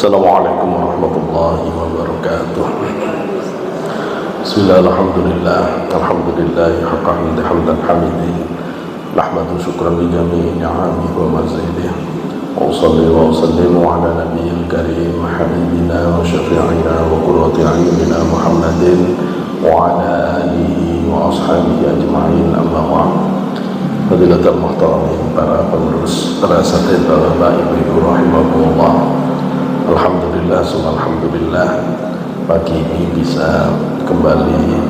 Assalamualaikum warahmatullahi wabarakatuh. Bismillah, alhamdulillah, alhamdulillah, haqqa hamdan hamidin, nahmadu syukran bi jami'i ni'amihi wa mazidih, wa usalli wa usallimu ala nabiyyil karim habibina wa syafi'ina wa qurrati a'yunina Muhammadin wa ala alihi wa ashabihi ajma'in, amma ba'd. Fadilatul muhtaramin, para pengurus, para asatidz, bapak ibu rahimakumullah. Alhamdulillah, alhamdulillah, pagi ini bisa kembali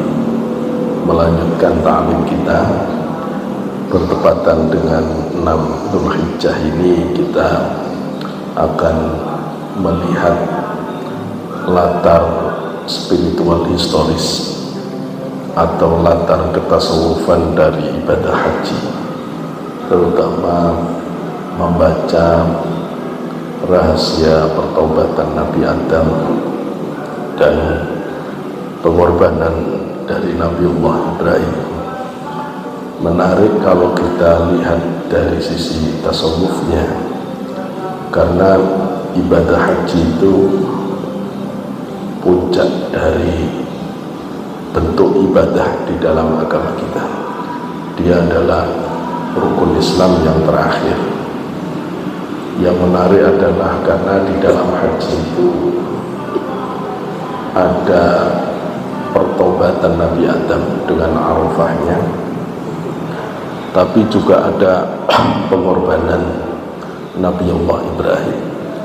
melanjutkan ta'lim kita. Bertepatan dengan 6 Dzulhijjah ini kita akan melihat latar spiritual historis atau latar ketasawufan dari ibadah haji, terutama membaca rahasia pertaubatan Nabi Adam dan pengorbanan dari Nabiullah Ibrahim. Menarik kalau kita lihat dari sisi tasawufnya, karena ibadah haji itu puncak dari bentuk ibadah di dalam agama kita. Dia adalah rukun Islam yang terakhir. Yang menarik adalah karena di dalam haji itu ada pertobatan Nabi Adam dengan Arafahnya, tapi juga ada pengorbanan Nabiullah Ibrahim.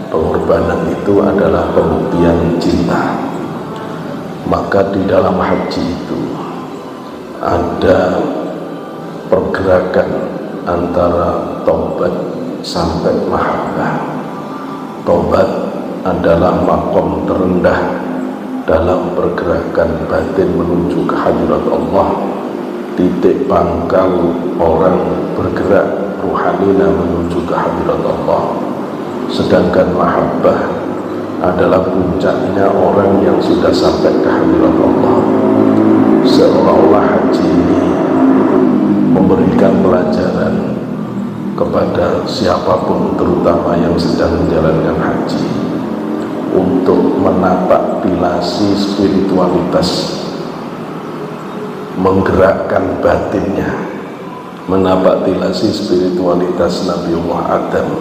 Pengorbanan itu adalah pembuktian cinta. Maka di dalam haji itu ada pergerakan antara taubat sampai mahabbah. Taubat adalah makom terendah dalam pergerakan batin menuju kehadirat Allah, titik pangkal orang bergerak ruhanina menuju kehadirat Allah. Sedangkan mahabbah adalah puncaknya orang yang sudah sampai kehadirat Allah. Seolah-olah haji ini memberikan pelajaran kepada siapapun, terutama yang sedang menjalankan haji, untuk menapak pilasi spiritualitas, menggerakkan batinnya, menapak pilasi spiritualitas Nabiullah Adam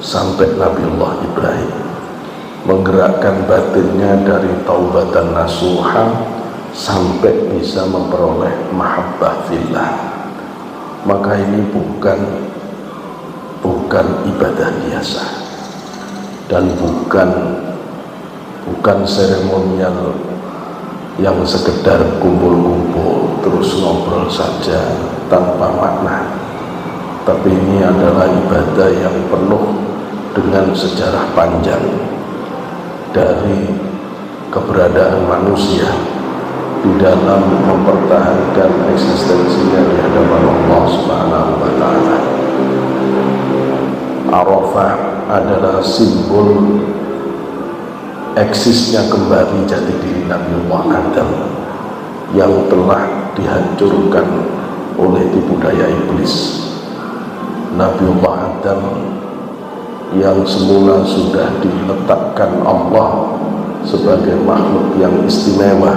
sampai Nabiullah Ibrahim, menggerakkan batinnya dari taubatan nasuha sampai bisa memperoleh mahabbah fillah. Maka ini bukan ibadah biasa dan bukan seremonial yang sekedar kumpul-kumpul terus ngobrol saja tanpa makna, tapi ini adalah ibadah yang penuh dengan sejarah panjang dari keberadaan manusia di dalam mempertahankan eksistensinya di hadapan Allah Subhanahu wa Ta'ala. Arafah adalah simbol eksisnya kembali jati diri Nabiullah Adam yang telah dihancurkan oleh tipu daya iblis. Nabiullah Adam yang semula sudah diletakkan Allah sebagai makhluk yang istimewa,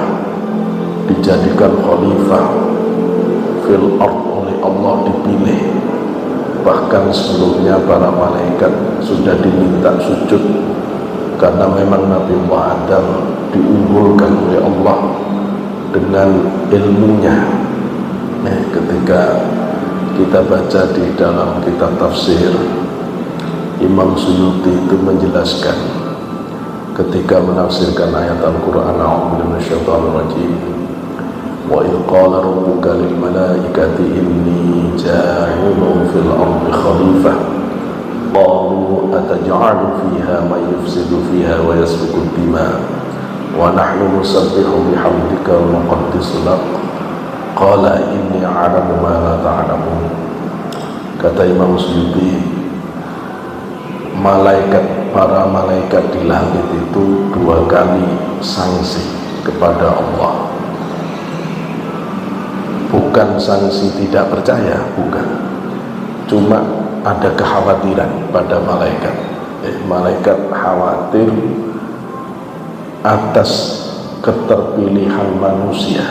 dijadikan khalifah fil ard oleh Allah, dipilih. Bahkan sebelumnya para malaikat sudah diminta sujud karena memang Nabiullah Adam diunggulkan oleh Allah dengan ilmunya. Ketika kita baca di dalam kitab tafsir, Imam Suyuti itu menjelaskan ketika menafsirkan ayat Al-Quran, a'udzu minasyaitonir rajim, wa idh qala rabbuka lil malaikati inni ja'ilun fil ardi khalifah qalu ataj'alu fiha man yufsidu fiha wa yasfiku dima wa nahnu nusabbihu bihamdika wa nuqaddisu lak qala inni a'lamu ma la ta'lamun. Kata Imam Suyuti, para malaikat di langit itu 2 kali sanksi kepada Allah. Bukan sanksi tidak percaya, bukan, cuma ada kekhawatiran pada malaikat. Malaikat khawatir atas keterpilihan manusia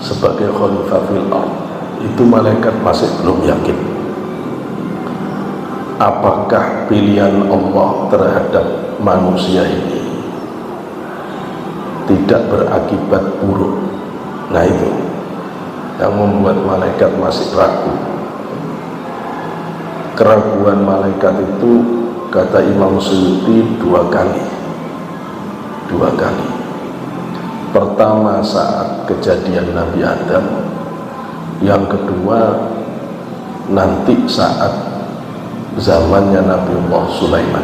sebagai khalifah fil ardh. Itu malaikat masih belum yakin apakah pilihan Allah terhadap manusia ini tidak berakibat buruk. Nah, itu yang membuat malaikat masih ragu. Keraguan malaikat itu, kata Imam Suyuti, 2 kali. Pertama saat kejadian Nabi Adam, yang kedua nanti saat zamannya Nabiullah Sulaiman.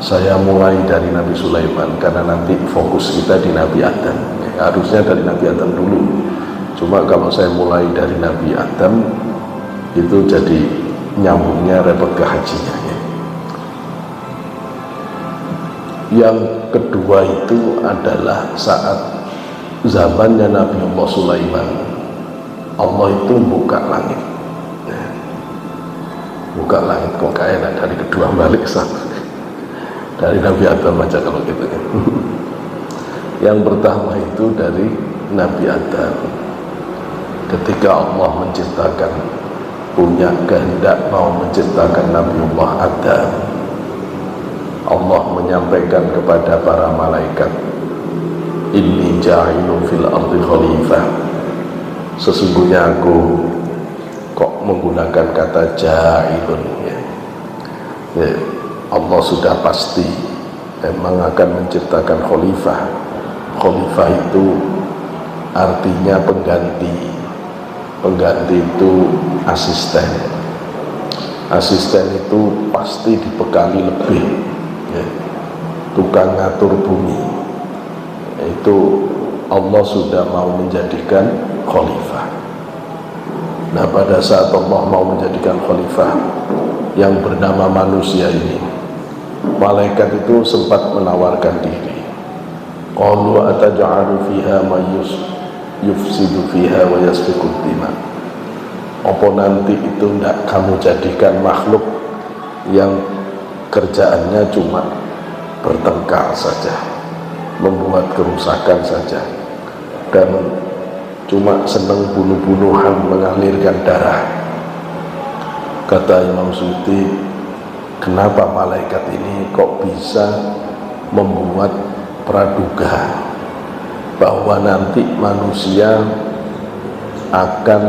Saya mulai dari Nabi Sulaiman karena nanti fokus kita di Nabi Adam. Harusnya dari Nabi Adam dulu, cuma kalau saya mulai dari Nabi Adam itu jadi nyambungnya repot ke hajinya. Yang kedua itu adalah saat zamannya Nabiullah Sulaiman, Allah itu buka langit. Buka langit kok kayaknya dari kedua balik satu. Dari Nabi Adam aja kalau gitu. Yang pertama itu dari Nabi Adam. Ketika Allah menciptakan, punya kehendak mau menciptakan Nabiullah Adam, Allah menyampaikan kepada para malaikat, inni ja'ilun fil ardi khalifah. Sesungguhnya aku, kok menggunakan kata ja'ilun, ya, Allah sudah pasti memang akan menciptakan khalifah. Khalifah itu artinya pengganti. Pengganti itu asisten. Asisten itu pasti dibekali lebih, ya. Tukang ngatur bumi. Itu Allah sudah mau menjadikan khalifah. Nah, pada saat Allah mau menjadikan khalifah yang bernama manusia ini, malaikat itu sempat menawarkan diri. Qalu ataj'alu fiha may yufsidu fiha wa yasfiku dima. Apa nanti itu tidak kamu jadikan makhluk yang kerjaannya cuma bertengkar saja, membuat kerusakan saja, dan cuma senang bunuh-bunuhan, mengalirkan darah. Kata Imam Suyuti, kenapa malaikat ini kok bisa membuat praduga bahwa nanti manusia akan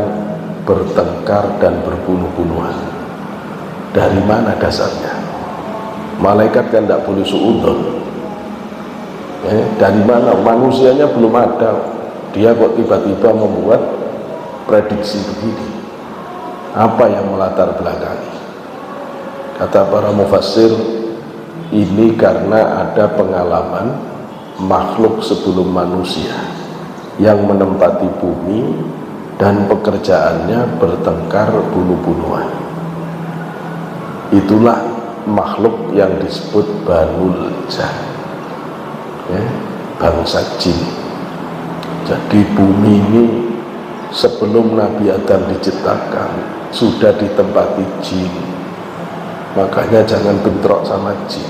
bertengkar dan berbunuh-bunuhan? Dari mana dasarnya? Malaikat kan tidak boleh suudzon. Dari mana? Manusianya belum ada, dia kok tiba-tiba membuat prediksi begini. Apa yang melatar belakangi? Kata para mufassir, ini karena ada pengalaman makhluk sebelum manusia yang menempati bumi dan pekerjaannya bertengkar, bunuh-bunuhan. Itulah makhluk yang disebut Banul Jan, bangsa jin. Jadi bumi ini sebelum Nabi Adam diciptakan sudah ditempati jin. Makanya jangan bentrok sama jin.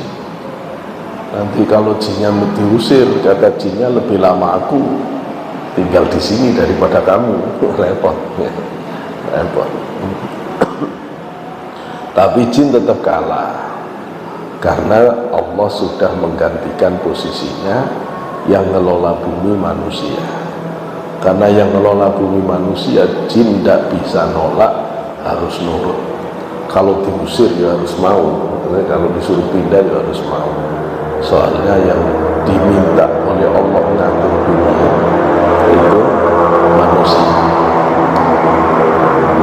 Nanti kalau jinnya diusir, kata jinnya, lebih lama aku tinggal di sini daripada kamu. Repot, repot. Tapi jin tetap kalah karena Allah sudah menggantikan posisinya yang ngelola bumi manusia. Karena yang ngelola bumi manusia, jin tidak bisa nolak, harus nurut. Kalau diusir ya harus mau, kalau disuruh pindah ya harus mau. Soalnya yang diminta oleh Allah ngatur dunia itu manusia.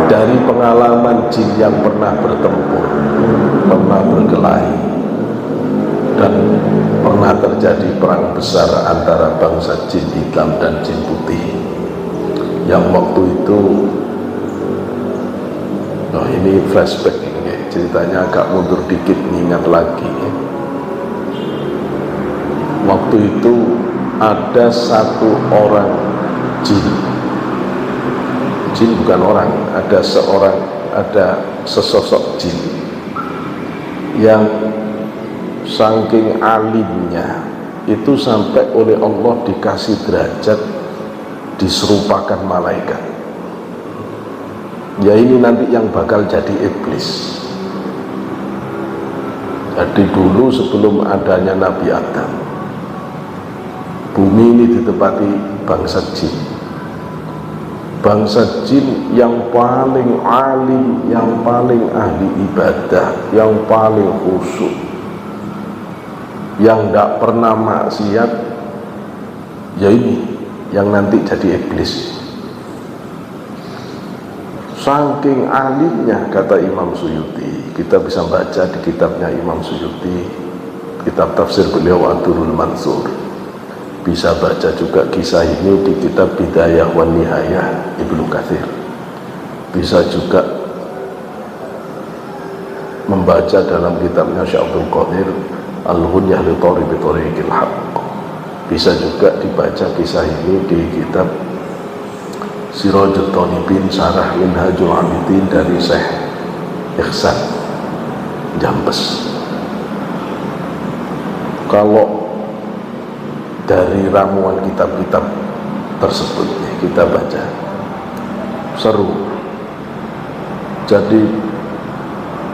Dari pengalaman jin yang pernah bertempur, pernah berkelahi dan pernah terjadi perang besar antara bangsa jin hitam dan jin putih, yang waktu itu, ini flashback ini, ceritanya agak mundur dikit, ingat lagi. Waktu itu ada satu orang jin bukan orang, ada sesosok jin yang saking alimnya itu sampai oleh Allah dikasih derajat diserupakan malaikat. Ya ini nanti yang bakal jadi iblis. Jadi dulu sebelum adanya Nabi Adam, bumi ini ditempati bangsa jin. Bangsa jin yang paling alim, yang paling ahli ibadah, yang paling khusyuk, yang tidak pernah maksiat, ya ini yang nanti jadi iblis. Saking alimnya, kata Imam Suyuti, kita bisa baca di kitabnya Imam Suyuti, kitab tafsir beliau Ad-Durrul Mansur. Bisa baca juga kisah ini di kitab Bidayah wan Nihayah Ibnu Katsir. Bisa juga membaca dalam kitabnya Syekh Abdul Qadir Al-Ghunyah li Thariqi Thariqil Haqq. Bisa juga dibaca kisah ini di kitab Sirajul Thalibin Syarah Minhajul Abidin dari Syekh Ihsan Jambes. Kalau dari ramuan kitab-kitab tersebut kita baca, seru. Jadi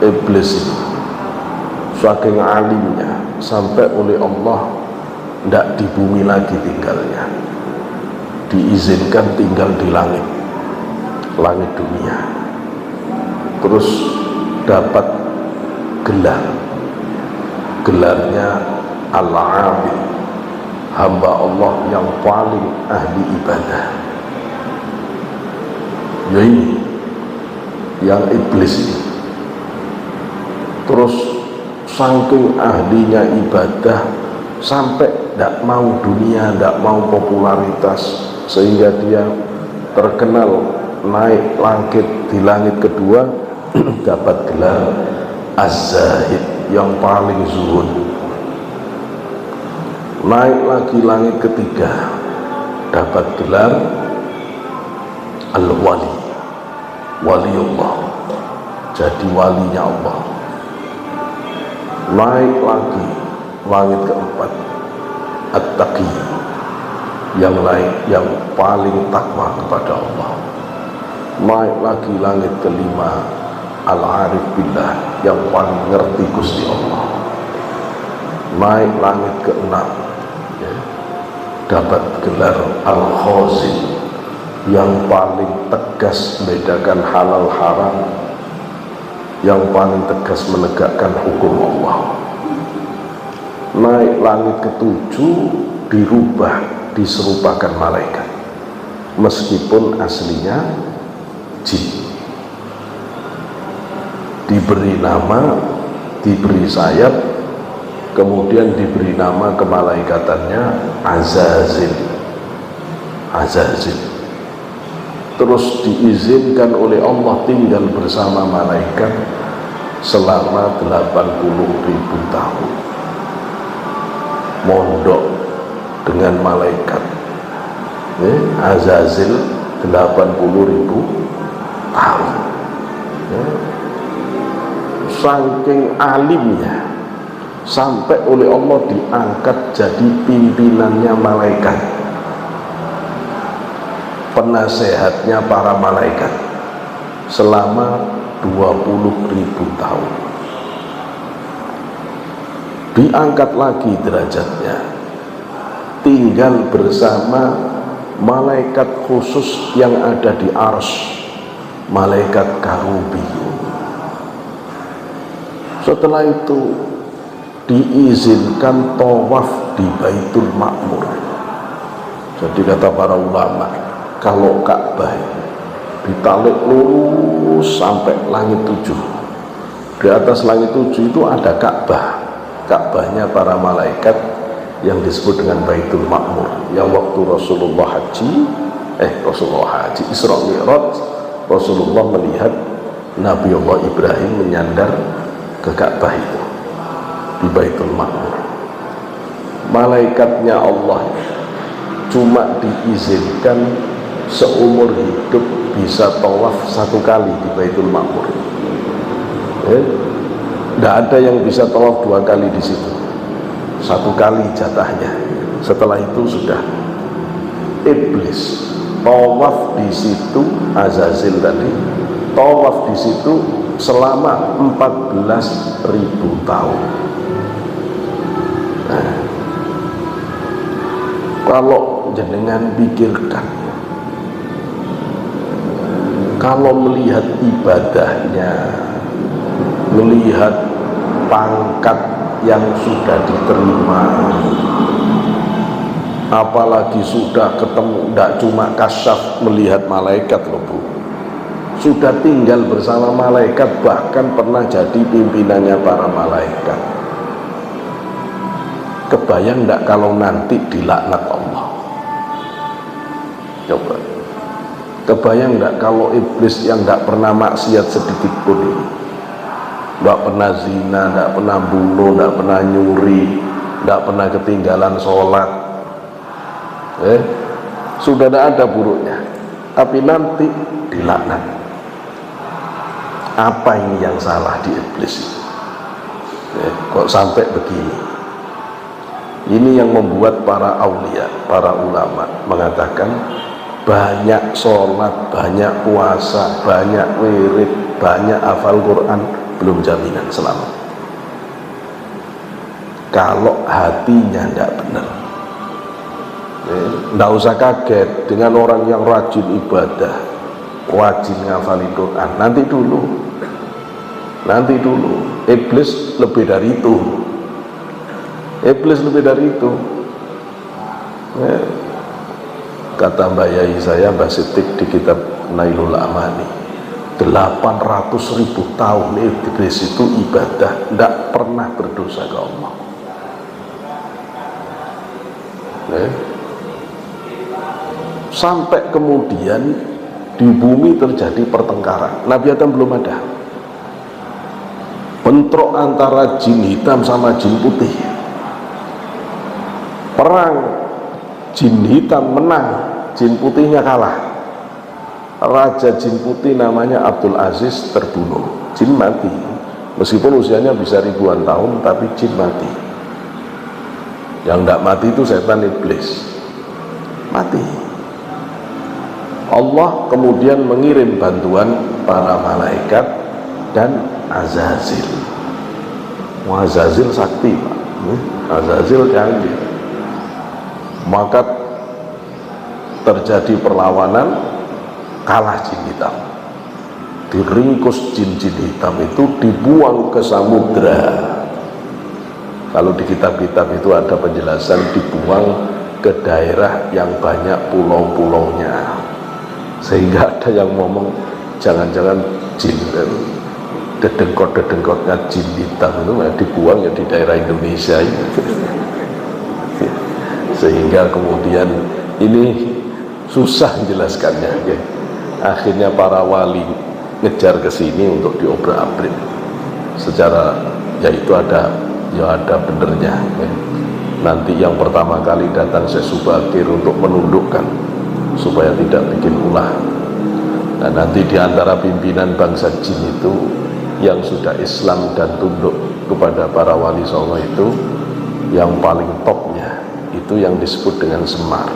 iblis itu saking alimnya sampai oleh Allah tidak di bumi lagi tinggalnya, diizinkan tinggal di langit dunia. Terus dapat gelarnya Al-Abid, hamba Allah yang paling ahli ibadah. Ya ini yang iblis ini. Terus saking ahlinya ibadah sampai tidak mau dunia, tidak mau popularitas, sehingga dia terkenal naik langit, di langit kedua dapat gelar Az-Zahid, yang paling zuhud. Naik lagi langit ketiga dapat gelar Al-Wali, Waliullah, jadi walinya Allah. Naik lagi langit keempat At-Taqi, yang paling takwa kepada Allah. Naik lagi langit kelima Al-Arif Billah, yang paling ngerti Gusti Allah. Naik langit keenam dapat gelar Al-Khazin, yang paling tegas membedakan halal haram, yang paling tegas menegakkan hukum Allah. Naik langit ketujuh dirubah, diserupakan malaikat, meskipun aslinya jin. Diberi nama, diberi sayap, kemudian diberi nama kemalaikatannya Azazil. Terus diizinkan oleh Allah tinggal bersama malaikat selama 80.000 tahun, mondok dengan malaikat. Azazil 80.000 tahun. Saking alimnya sampai oleh Allah diangkat jadi pimpinannya malaikat, penasehatnya para malaikat selama 20.000 tahun. Diangkat lagi derajatnya, tinggal bersama malaikat khusus yang ada di Arsy, malaikat Karubiyun. Setelah itu diizinkan tawaf di Baitul Ma'mur. Jadi kata para ulama, kalau Ka'bah ditarik lurus sampai langit 7, Di atas langit 7 itu ada Ka'bah. Ka'bahnya para malaikat yang disebut dengan Baitul Ma'mur. Yang waktu Rasulullah Haji Isra Mi'raj, Rasulullah melihat Nabi Allah Ibrahim menyandar ke Ka'bah itu di Baitul Ma'mur. Malaikatnya Allah cuma diizinkan seumur hidup bisa tawaf 1 kali di Baitul Ma'mur. Tidak ada yang bisa tawaf 2 kali di situ. 1 kali jatahnya. Setelah itu sudah iblis tawaf di situ, Azazil tadi tawaf di situ selama 14.000 tahun. Nah, kalau jenengan pikirkan, kalau melihat ibadahnya, melihat pangkat yang sudah diterima, apalagi sudah ketemu, tidak cuma kasyaf melihat malaikat loh Bu, sudah tinggal bersama malaikat, bahkan pernah jadi pimpinannya para malaikat. Kebayang tidak kalau nanti dilaknat Allah? Coba kebayang tidak kalau iblis yang tidak pernah maksiat sedikit pun ini, tidak pernah zina, tidak pernah bunuh, tidak pernah nyuri, tidak pernah ketinggalan sholat, sudah tidak ada buruknya, tapi nanti dilaknat. Apa ini yang salah di iblis? Kok sampai begini? Ini yang membuat para aulia, para ulama mengatakan banyak sholat, banyak puasa, banyak wirid, banyak hafal Quran belum jaminan selamat. Kalau hatinya tidak benar. Tidak usah kaget dengan orang yang rajin ibadah, wajib ngafalin Quran. Nanti dulu, iblis lebih dari itu. Iblis lebih dari itu. Kata Mbak Yai saya, Mbak Sitik, di kitab Nailul Amani, 800.000 tahun iblis itu ibadah, tidak pernah berdosa ke Allah. Sampai kemudian di bumi terjadi pertengkaran. Nabi Adam belum ada. Bentrok antara jin hitam sama jin putih. Perang, jin hitam menang, jin putihnya kalah. Raja jin putih namanya Abdul Aziz terbunuh, jin mati. Meskipun usianya bisa ribuan tahun, tapi jin mati. Yang tidak mati itu setan iblis, mati. Allah kemudian mengirim bantuan para malaikat dan Azazil. Azazil sakti, Pak. Azazil canggih. Maka terjadi perlawanan, kalah jin hitam, diringkus jin-jin hitam itu, dibuang ke samudra. Kalau di kitab-kitab itu ada penjelasan dibuang ke daerah yang banyak pulau-pulaunya, sehingga ada yang ngomong jangan-jangan jin dedengkot-dedengkotnya jin hitam itu dibuang ya di daerah Indonesia ini. Sehingga kemudian ini susah menjelaskannya, ya. Akhirnya para wali ngejar ke sini untuk diobrak-abrik secara, yaitu ada benernya, ya. Nanti yang pertama kali datang Syekh Subakir untuk menundukkan supaya tidak bikin ulah. Dan nanti diantara pimpinan bangsa jin itu yang sudah Islam dan tunduk kepada para wali songo itu, yang paling topnya itu yang disebut dengan Semar.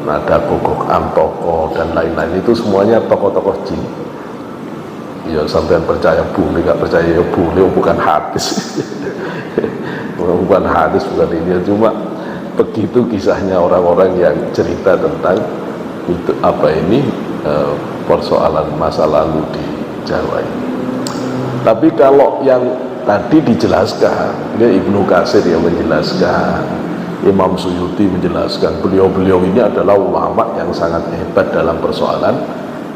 Ada Gogok Antoko dan lain-lain, itu semuanya tokoh-tokoh jin. Ya sampai percaya boleh, nggak percaya ya boleh, bukan hadis. Bukan hadis, bukan ini, cuma begitu kisahnya orang-orang yang cerita tentang itu persoalan masa lalu di Jawa ini. Tapi kalau yang tadi dijelaskan, ini Ibnu Katsir yang menjelaskan, Imam Suyuti menjelaskan, beliau-beliau ini adalah ulama yang sangat hebat dalam persoalan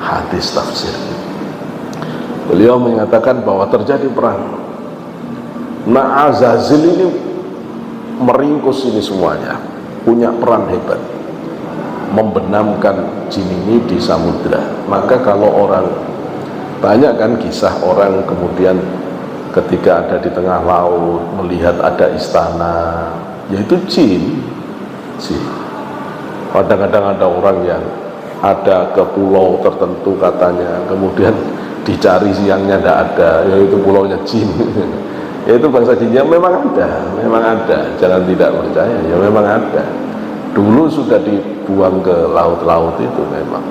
hadis tafsir. Beliau mengatakan bahwa terjadi perang. Nah, Azazil ini meringkus ini semuanya, punya peran hebat, membenamkan jin ini di samudra. Maka kalau orang, banyak kan kisah orang kemudian ketika ada di tengah laut melihat ada istana, yaitu jin. Kadang-kadang ada orang yang ada ke pulau tertentu katanya, kemudian dicari siangnya tidak ada, yaitu pulaunya jin. Yaitu bangsa jinnya memang ada, jangan tidak percaya, ya memang ada. Dulu sudah dibuang ke laut-laut itu memang,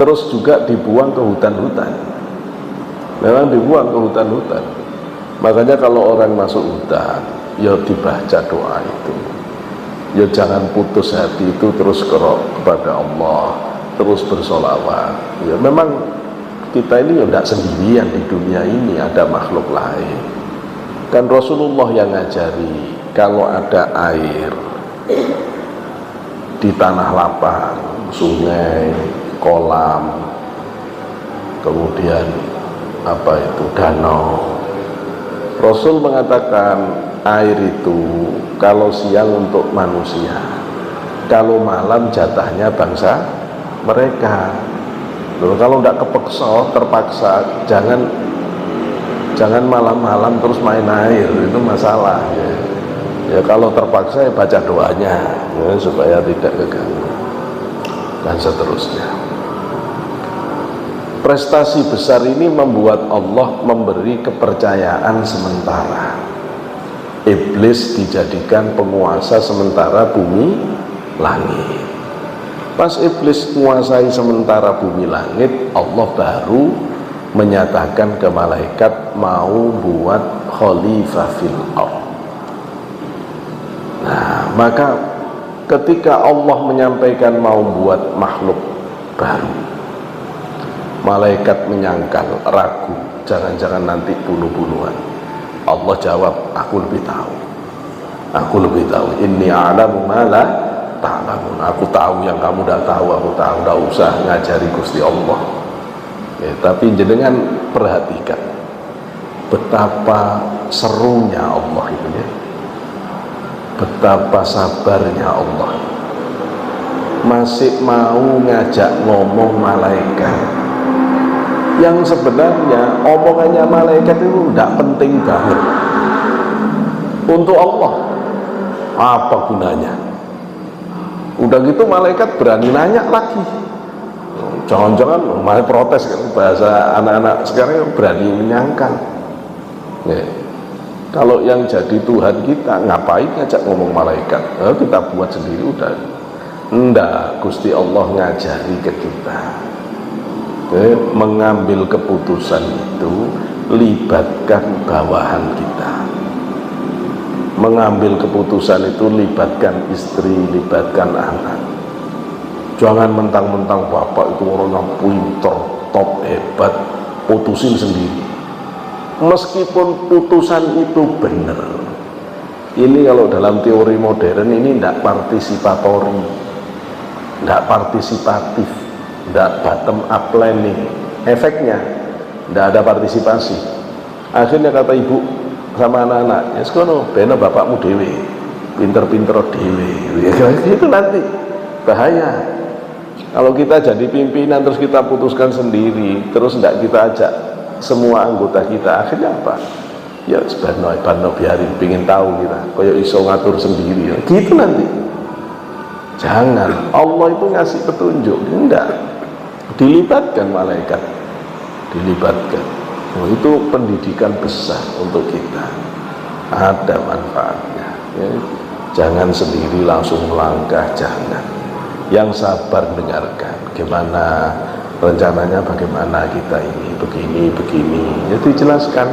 terus juga dibuang ke hutan-hutan, memang dibuang ke hutan-hutan. Makanya kalau orang masuk hutan, ya dibaca doa itu, ya jangan putus hati itu, terus kepada Allah, terus bersolawat. Ya memang kita ini ya tidak sendirian di dunia ini, ada makhluk lain. Kan Rasulullah yang ngajari kalau ada air di tanah lapang, sungai, kolam, kemudian danau, Rasul mengatakan air itu kalau siang untuk manusia, kalau malam jatahnya bangsa mereka. Loh, kalau tidak terpaksa, jangan malam-malam terus main air, itu masalah ya. Ya kalau terpaksa ya baca doanya ya, supaya tidak keganggu dan seterusnya. Prestasi besar ini membuat Allah memberi kepercayaan sementara. Iblis dijadikan penguasa sementara bumi langit. Pas iblis menguasai sementara bumi langit, Allah baru menyatakan ke malaikat mau buat khalifah fil ardh. Nah, maka ketika Allah menyampaikan mau buat makhluk baru, malaikat menyangkal, ragu, jangan-jangan nanti bunuh-bunuhan. Allah jawab, aku lebih tahu, inni a'lamu ma la ta'lamun. Aku tahu yang kamu tidak tahu, aku tahu. Tidak usah ngajari Gusti Allah. Ya, tapi jenengan perhatikan betapa serunya Allah itu ya, betapa sabarnya Allah, masih mau ngajak ngomong malaikat yang sebenarnya omongannya malaikat itu tidak penting banget untuk Allah. Apa gunanya? Udah gitu malaikat berani nanya lagi. Jangan-jangan malah protes kan, bahasa anak-anak sekarang berani menyangkal ya. Kalau yang jadi Tuhan kita ngapain ngajak ngomong malaikat? Kita buat sendiri udah. Enggak, Gusti Allah ngajari ke kita mengambil keputusan itu libatkan bawahan kita. Mengambil keputusan itu libatkan istri, libatkan anak. Jangan mentang-mentang bapak itu orangnya pinter, top, hebat, putusin sendiri. Meskipun putusan itu benar, ini kalau dalam teori modern ini tidak partisipatori, tidak partisipatif, tidak bottom up planning. Efeknya tidak ada partisipasi. Akhirnya kata ibu sama anak-anak, ya sekono bena bapakmu dewe, pinter-pinter dewe. Itu nanti bahaya. Kalau kita jadi pimpinan terus kita putuskan sendiri, terus tidak kita ajak semua anggota kita, akhirnya apa? Ya sebenarnya biarin, pingin tahu kita kayak iso ngatur sendiri ya. Gitu nanti. Jangan, Allah itu ngasih petunjuk, enggak, dilibatkan malaikat, dilibatkan. Itu pendidikan besar untuk kita, ada manfaatnya ya. Jangan sendiri langsung melangkah, jangan. Yang sabar dengarkan gimana rencananya, bagaimana kita ini begini ya, dijelaskan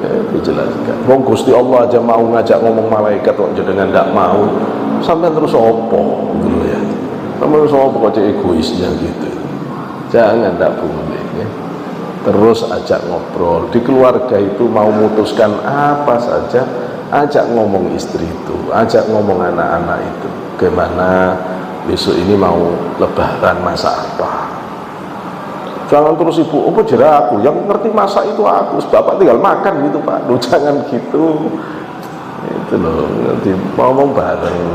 ya, dijelaskan. Wong Gusti Allah aja mau ngajak ngomong malaikat kok jenengan tidak mau, sampai terus opo gitu ya, sampai terus opo kok egoisnya gitu. Jangan, tidak boleh ya. Terus ajak ngobrol di keluarga itu, mau memutuskan apa saja ajak ngomong istri itu, ajak ngomong anak-anak itu, gimana besok ini mau lebaran masak apa, Jangan terus ibu, apa jera aku, yang ngerti masak itu aku, bapak tinggal makan gitu Pak. Loh, jangan gitu. Itu loh, nanti ngomong bareng.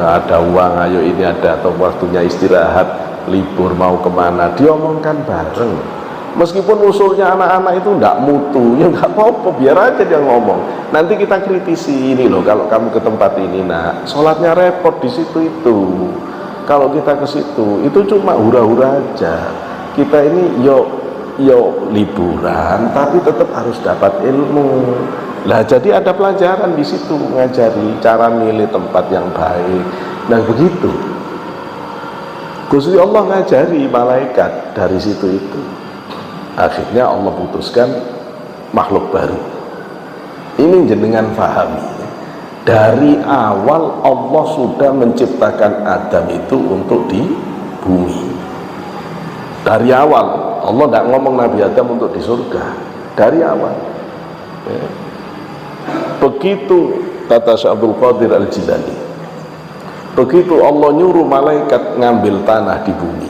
Ada uang, ayo ini ada, atau waktunya istirahat, libur mau kemana, diomongkan bareng. Meskipun usulnya anak-anak itu enggak mutu, ya enggak apa-apa, biar aja dia ngomong. Nanti kita kritisi, ini loh, kalau kamu ke tempat ini nak, sholatnya repot di situ itu. Kalau kita ke situ, itu cuma hura-hura aja. Kita ini yo liburan, tapi tetap harus dapat ilmu. Lah jadi ada pelajaran di situ, ngajari cara milih tempat yang baik. Nah begitu. Gusti Allah ngajari malaikat dari situ itu. Akhirnya Allah putuskan makhluk baru. Ini jenengan pahami. Dari awal Allah sudah menciptakan Adam itu untuk di bumi. Dari awal Allah tidak ngomong Nabi Adam untuk di surga. Dari awal ya. Begitu kata Syekh Abdul Qadir Al-Jilani, begitu Allah nyuruh malaikat ngambil tanah di bumi,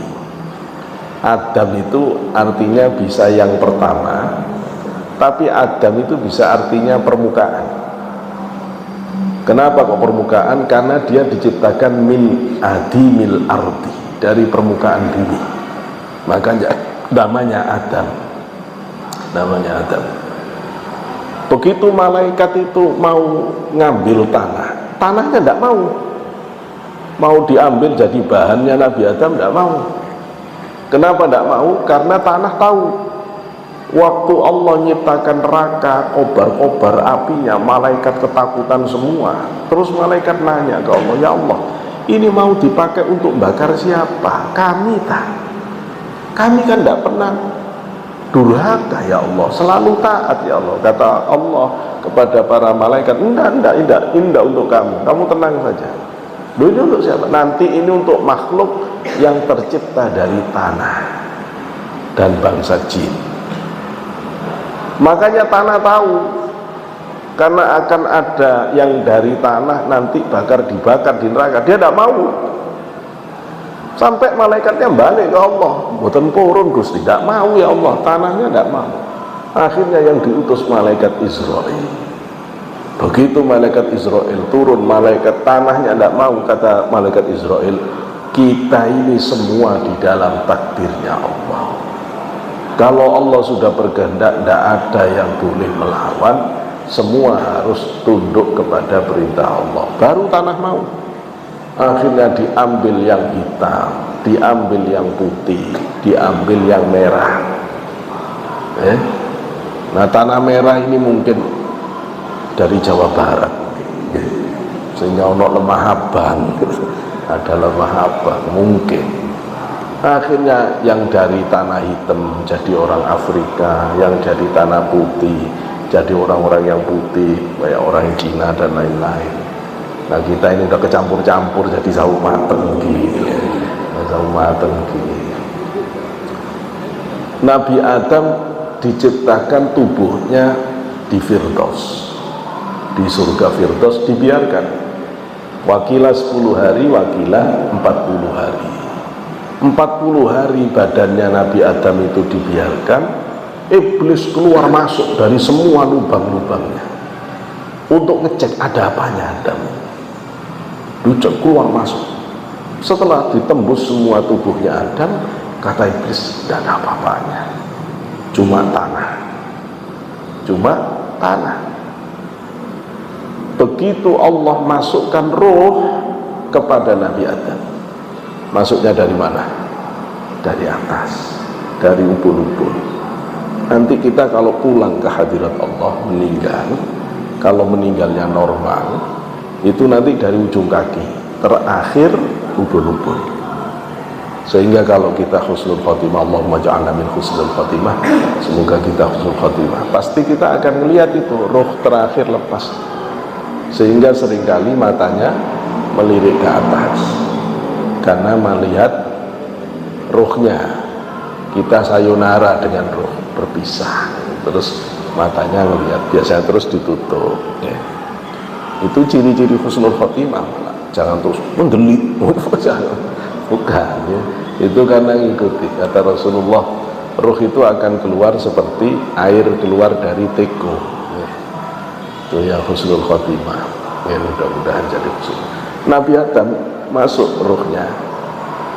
Adam itu artinya bisa yang pertama, tapi Adam itu bisa artinya permukaan. Kenapa kok permukaan? Karena dia diciptakan min adimil ardi, dari permukaan bumi. Makanya namanya Adam. Namanya Adam. Begitu malaikat itu mau ngambil tanah, tanahnya tidak mau. Mau diambil jadi bahannya Nabi Adam, tidak mau. Kenapa tidak mau? Karena tanah tahu. Waktu Allah nyiptakan neraka, kobar-kobar apinya, malaikat ketakutan semua. Terus malaikat nanya ke Allah, ya Allah, ini mau dipakai untuk bakar siapa? Kami tak. Kami kan tidak pernah durhaka ya Allah, selalu taat ya Allah. Kata Allah kepada para malaikat, indah untuk kamu tenang saja. Ini untuk siapa? Nanti ini untuk makhluk yang tercipta dari tanah dan bangsa jin. Makanya tanah tahu, karena akan ada yang dari tanah nanti dibakar di neraka, dia tidak mau. Sampai malaikatnya balik ke Allah, boten purun Gusti, tidak mau ya Allah, tanahnya tidak mau. Akhirnya yang diutus malaikat Israel. Begitu malaikat Israel turun, malaikat tanahnya tidak mau. Kata malaikat Israel, kita ini semua di dalam takdirnya Allah. Kalau Allah sudah berkehendak, tidak ada yang boleh melawan. Semua harus tunduk kepada perintah Allah, baru tanah mau. Akhirnya diambil yang hitam, diambil yang putih, diambil yang merah. Nah tanah merah ini mungkin dari Jawa Barat, sehingga ono lemah abang, ada lemah abang mungkin. Akhirnya yang dari tanah hitam jadi orang Afrika, yang dari tanah putih jadi orang-orang yang putih, kayak orang Cina dan lain-lain. Nah kita ini udah kecampur-campur jadi sawu mateng gini, sawu mateng gini. Nabi Adam diciptakan tubuhnya di Firdaus, di surga Firdaus dibiarkan. Wakilah 10 hari, wakilah 40 hari. 40 hari badannya Nabi Adam itu dibiarkan. Iblis keluar masuk dari semua lubang-lubangnya untuk ngecek ada apanya Adam. Lucuk keluar masuk. Setelah ditembus semua tubuhnya Adam, kata iblis, tidak ada apa-apanya, cuma tanah, cuma tanah. Begitu Allah masukkan roh kepada Nabi Adam, masuknya dari mana? Dari atas, dari ubun-ubun. Nanti kita kalau pulang ke hadirat Allah, meninggal, kalau meninggalnya normal, itu nanti dari ujung kaki terakhir ubun-ubun. Sehingga kalau kita husnul khotimah, Allahumma ja'alna min husnul khotimah, semoga kita husnul khotimah, pasti kita akan melihat itu roh terakhir lepas. Sehingga seringkali matanya melirik ke atas karena melihat rohnya. Kita sayonara dengan roh, berpisah, terus matanya melihat, biasanya terus ditutup ya. Itu ciri-ciri husnul khotimah. Jangan terus mendelik, bukan ya. Itu karena ngikuti kata Rasulullah, ruh itu akan keluar seperti air keluar dari teko. Itu yang husnul khotimah. Ya, mudah-mudahan jadi husnul. Nabi Adam masuk ruhnya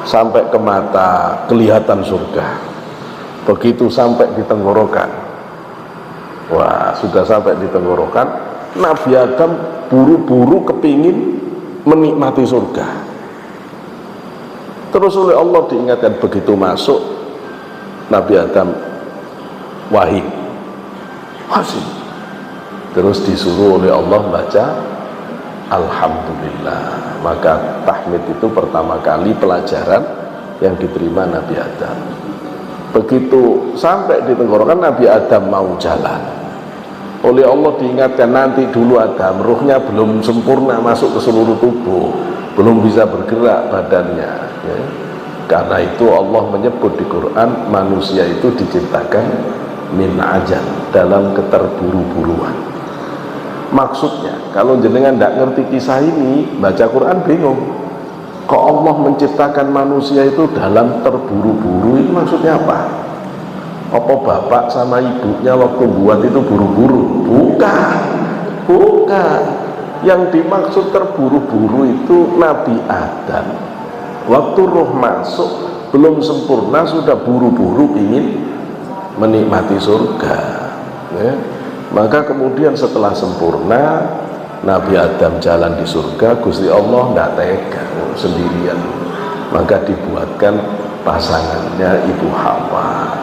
sampai ke mata, kelihatan surga. Begitu sampai di tenggorokan, wah, sudah sampai di tenggorokan, Nabi Adam buru-buru kepingin menikmati surga. Terus oleh Allah diingatkan, begitu masuk Nabi Adam wahid masih. Terus disuruh oleh Allah baca Alhamdulillah. Maka tahmid itu pertama kali pelajaran yang diterima Nabi Adam. Begitu sampai di tenggorokan, Nabi Adam mau jalan. Oleh Allah diingatkan, nanti dulu Adam, ruhnya belum sempurna masuk ke seluruh tubuh, belum bisa bergerak badannya, ya. Karena itu Allah menyebut di Quran, manusia itu diciptakan min ajal, dalam keterburu-buruan. Maksudnya, kalau jenengan tidak ngerti kisah ini, baca Quran bingung. Kok Allah menciptakan manusia itu dalam terburu-buru, ini maksudnya apa? Apa bapak sama ibunya waktu buat itu buru-buru? Bukan, bukan. Yang dimaksud terburu-buru itu Nabi Adam. Waktu roh masuk belum sempurna, sudah buru-buru ingin menikmati surga, ya. Maka kemudian setelah sempurna, Nabi Adam jalan di surga, Gusti Allah tidak tega sendirian, maka dibuatkan pasangannya Ibu Hawa,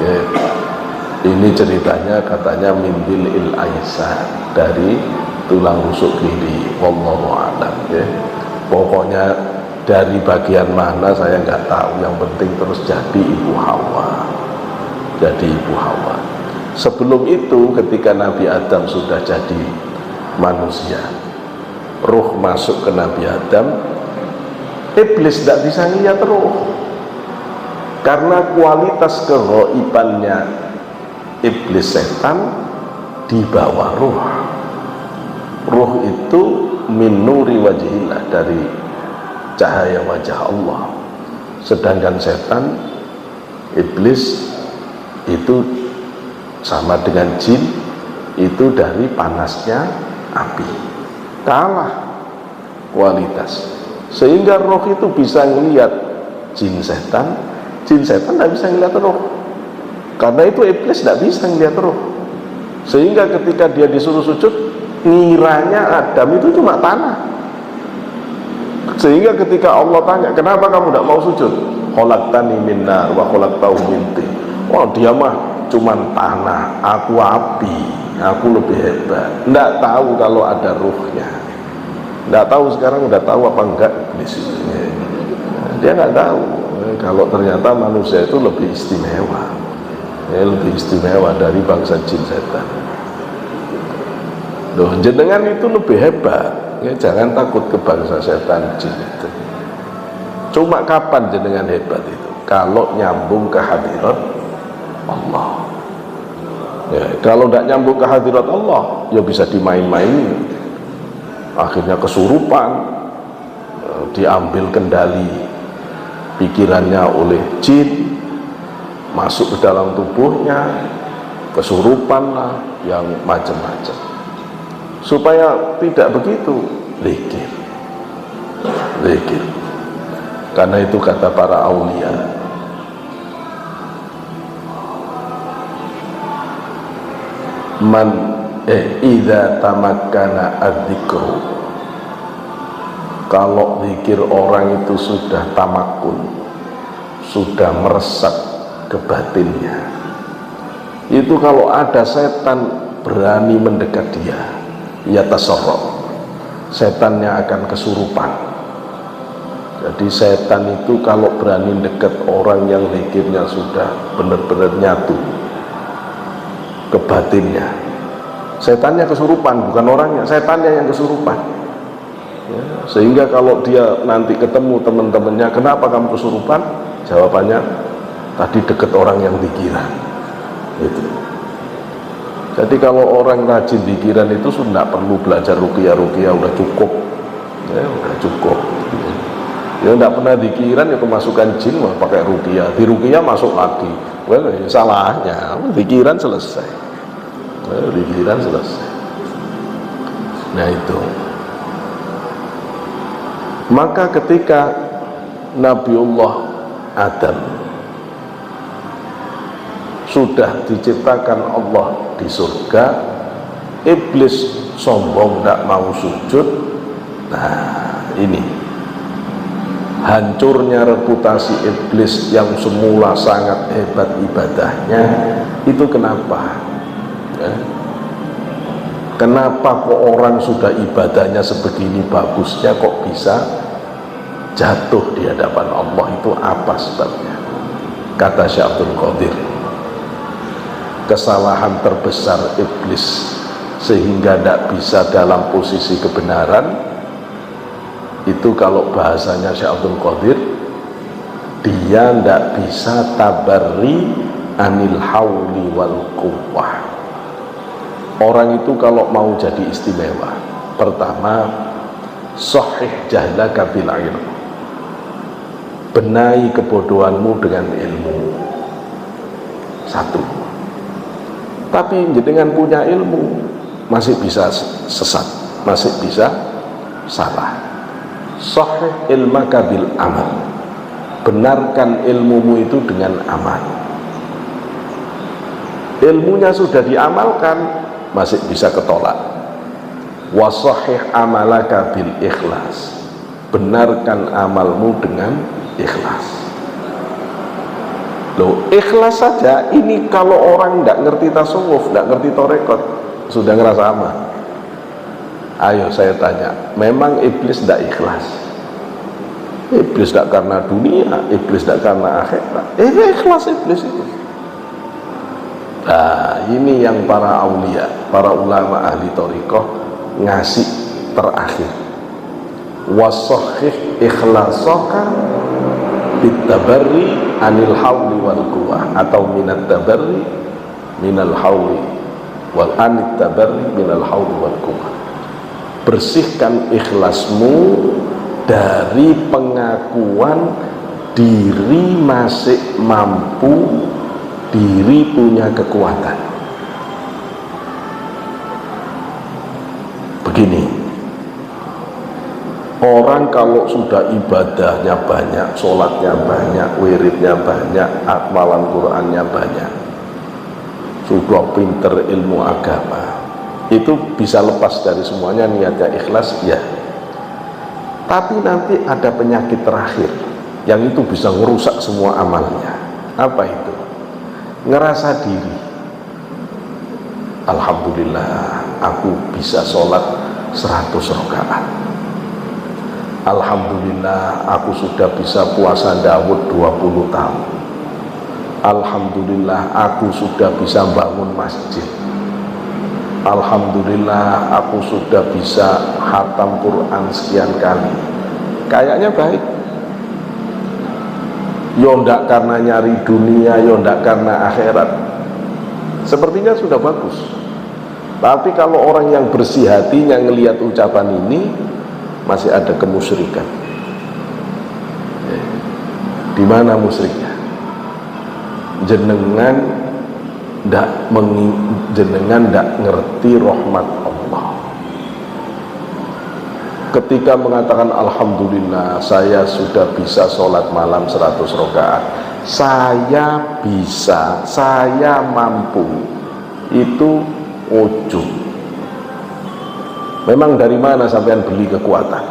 ya. Ini ceritanya katanya min il Aisyah, dari tulang rusuk kiri, wallahu a'lam, ya. Pokoknya dari bagian mana saya nggak tahu, yang penting terus jadi Ibu Hawa, jadi Ibu Hawa. Sebelum itu ketika Nabi Adam sudah jadi manusia, ruh masuk ke Nabi Adam, iblis tidak bisa ngeliat ruh, karena kualitas keghaibannya iblis setan di bawah ruh. Ruh itu min nuri wajhillah, dari cahaya wajah Allah. Sedangkan setan, iblis itu sama dengan jin, itu dari panasnya api, kalah kualitas. Sehingga roh itu bisa ngelihat jin setan tidak bisa ngelihat roh, karena itu iblis tidak bisa ngelihat roh. Sehingga ketika dia disuruh sujud, ngiranya Adam itu cuma tanah. Sehingga ketika Allah tanya, kenapa kamu tidak mau sujud? Khalaqtani min nar wa khalaqtahu min tin. Wah, dia mah cuman tanah, aku api, aku lebih hebat. Tidak tahu kalau ada ruhnya. Tidak tahu, sekarang udah tahu apa enggak iblis itu. Dia nggak tahu kalau ternyata manusia itu lebih istimewa, lebih istimewa dari bangsa jin setan. Loh, jenengan itu lebih hebat, ya, jangan takut ke bangsa setan jin itu. Cuma kapan jenengan hebat itu? Kalau nyambung ke hadirat Allah. Ya, kalau tidak nyambung ke hadirat Allah, ya bisa dimain-main, akhirnya kesurupan, diambil kendali pikirannya oleh jin, masuk ke dalam tubuhnya, kesurupan lah, yang macam-macam. Supaya tidak begitu, zikir. Karena itu kata para aulia, man idza tamakkana adzikru, kalau zikir orang itu sudah tamakun, sudah meresap ke batinnya, itu kalau ada setan berani mendekat dia, ya tasarruf, setannya akan kesurupan. Jadi setan itu kalau berani dekat orang yang zikirnya sudah benar-benar nyatu ke batinnya, setannya kesurupan, bukan orangnya, setannya yang kesurupan, ya. Sehingga kalau dia nanti ketemu teman-temannya, kenapa kamu kesurupan? Jawabannya, tadi deket orang yang zikiran itu. Jadi kalau orang rajin zikiran itu sudah perlu belajar ruqyah, udah cukup, ya, udah cukup, ya. Ya tidak pernah dikiran ya kemasukan jin mah pakai ruqyah, di ruqyah masuk lagi. Well, ya salahnya dikiran selesai. Dikiran selesai. Nah itu. Maka ketika Nabiullah Adam sudah diciptakan Allah di surga, iblis sombong tidak mau sujud. Nah ini hancurnya reputasi iblis yang semula sangat hebat ibadahnya. Itu kenapa ya? Kenapa kok orang sudah ibadahnya sebegini bagusnya kok bisa jatuh di hadapan Allah? Itu apa sebabnya? Kata Syekh Abdul Qadir, kesalahan terbesar iblis sehingga tidak bisa dalam posisi kebenaran itu, kalau bahasanya Syekh Abdul Qadir, dia tidak bisa tabarri anil hauli wal quwwah. Orang itu kalau mau jadi istimewa, pertama sahih jahlaka bil ilm, benahi kebodohanmu dengan ilmu. Satu. Tapi dengan punya ilmu masih bisa sesat, masih bisa salah. Sahih ilmaka bil amal, benarkan ilmumu itu dengan amal. Ilmunya sudah diamalkan masih bisa ketolak. Wa sahih amalaka bil ikhlas, benarkan amalmu dengan ikhlas. Loh, ikhlas saja ini kalau orang tidak ngerti tasawuf, tidak ngerti tarekat, sudah ngerasa aman. Ayo saya tanya, memang iblis tidak ikhlas? Iblis tidak karena dunia, iblis tidak karena akhirat. Ikhlas iblis itu. Nah ini yang para aulia, para ulama ahli thariqah ngasih terakhir. Wasahih ikhlasaka bitabarri anil hauli wal quwwah, atau minat tabarri minal hauli wal anit tabarri minal hauli wal quwwah. Bersihkan ikhlasmu dari pengakuan diri masih mampu, diri punya kekuatan. Begini, orang kalau sudah ibadahnya banyak, sholatnya banyak, wiridnya banyak, akmalan Qur'annya banyak, sudah pinter ilmu agama, itu bisa lepas dari semuanya, niatnya ikhlas, ya. Tapi nanti ada penyakit terakhir yang itu bisa merusak semua amalnya. Apa itu? Ngerasa diri, alhamdulillah aku bisa sholat 100 rakaat, alhamdulillah aku sudah bisa puasa Daud 20 tahun, alhamdulillah aku sudah bisa bangun masjid, alhamdulillah aku sudah bisa khatam Quran sekian kali. Kayaknya baik. Yo ndak karena nyari dunia, yo ndak karena akhirat. Sepertinya sudah bagus. Tapi kalau orang yang bersih hatinya ngelihat ucapan ini, masih ada kemusyrikan. Di mana musyriknya? Jenengan ndak ngerti rahmat Allah. Ketika mengatakan alhamdulillah saya sudah bisa sholat malam 100 rakaat, saya bisa, saya mampu, itu ujub. Memang dari mana sampean beli kekuatan?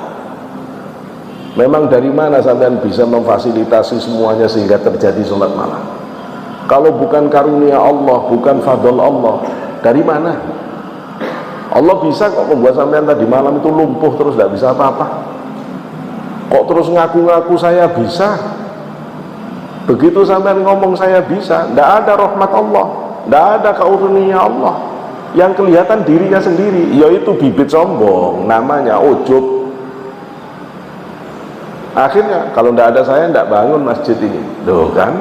Memang dari mana sampean bisa memfasilitasi semuanya sehingga terjadi sholat malam? Kalau bukan karunia Allah, bukan fadl Allah, dari mana? Allah bisa kok membuat sampean tadi malam itu lumpuh terus tidak bisa apa-apa. Kok terus ngaku-ngaku saya bisa? Begitu sampean ngomong saya bisa, tidak ada rahmat Allah, tidak ada karunia Allah. Yang kelihatan dirinya sendiri, yaitu bibit sombong, namanya ujub. Akhirnya kalau tidak ada saya tidak bangun masjid ini. Loh kan?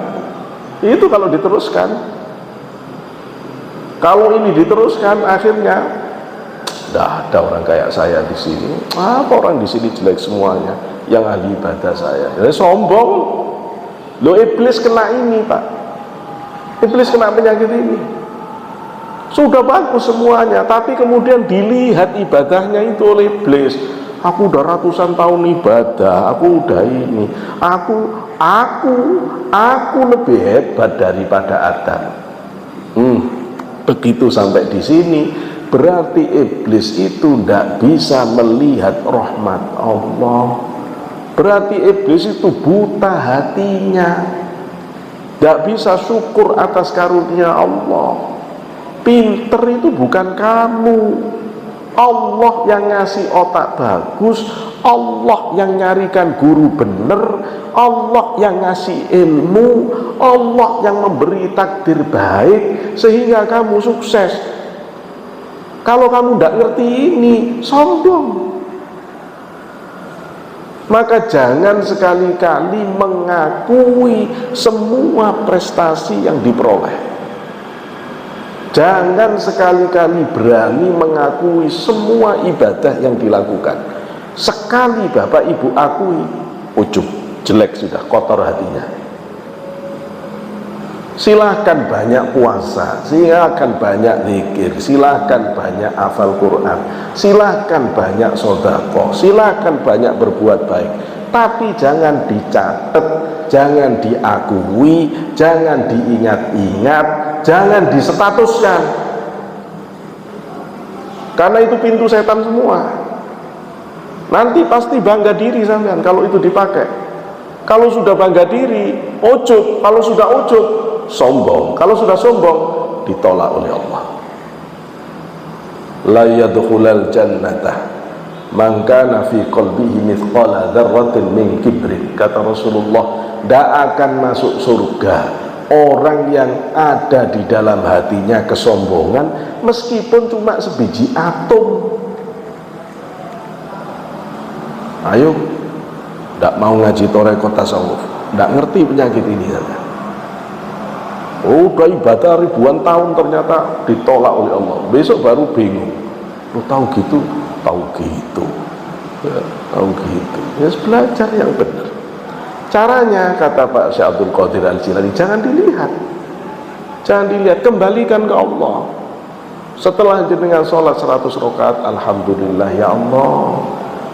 Itu kalau diteruskan. Kalau ini diteruskan, akhirnya Tidak ada orang kayak saya di sini. Apa orang di sini jelek semuanya? Yang ahli ibadah saya. Ya, sombong. Lo iblis kena ini, Pak. Iblis kena penyakit ini. Sudah bagus semuanya, tapi kemudian dilihat ibadahnya itu oleh iblis. Aku udah ratusan tahun ibadah, aku udah ini, aku lebih hebat daripada Adam. Begitu sampai di sini, berarti iblis itu tidak bisa melihat rahmat Allah. Berarti iblis itu buta hatinya, tidak bisa syukur atas karunia Allah. Pinter itu bukan kamu, Allah yang ngasih otak bagus, Allah yang nyarikan guru bener, Allah yang ngasih ilmu, Allah yang memberi takdir baik sehingga kamu sukses. Kalau kamu tidak ngerti ini, sombong. Maka jangan sekali-kali mengakui semua prestasi yang diperoleh. Jangan sekali-kali berani mengakui semua ibadah yang dilakukan. Sekali Bapak Ibu akui, ujub, jelek sudah, kotor hatinya. Silahkan banyak puasa, silahkan banyak zikir, silahkan banyak hafal Quran, silahkan banyak sedekah, silahkan banyak berbuat baik. Tapi jangan dicatat, jangan diakui, jangan diingat-ingat, jangan disetatuskan. Karena itu pintu setan semua. Nanti pasti bangga diri sampean kalau itu dipakai. Kalau sudah bangga diri, ujub. Kalau sudah ujub, sombong. Kalau sudah sombong, ditolak oleh Allah. La yadkhulal jannata man kana fi qalbihi mithqala dzarratin min kibrin. Kata Rasulullah, tidak akan masuk surga orang yang ada di dalam hatinya kesombongan meskipun cuma sebiji atom. Ayo, tidak mau ngaji toreko tasawuf, tidak ngerti penyakit ini. Udah ibadah ribuan tahun ternyata ditolak oleh Allah. Besok baru bingung. Lu tahu gitu? Tahu gitu. Ya, tahu gitu. Ya, belajar yang benar. Caranya, kata Pak Syekh Abdul Qadir Al-Jilani, jangan dilihat. Jangan dilihat, kembalikan ke Allah. Setelah jenengan sholat 100 rakaat, alhamdulillah ya Allah,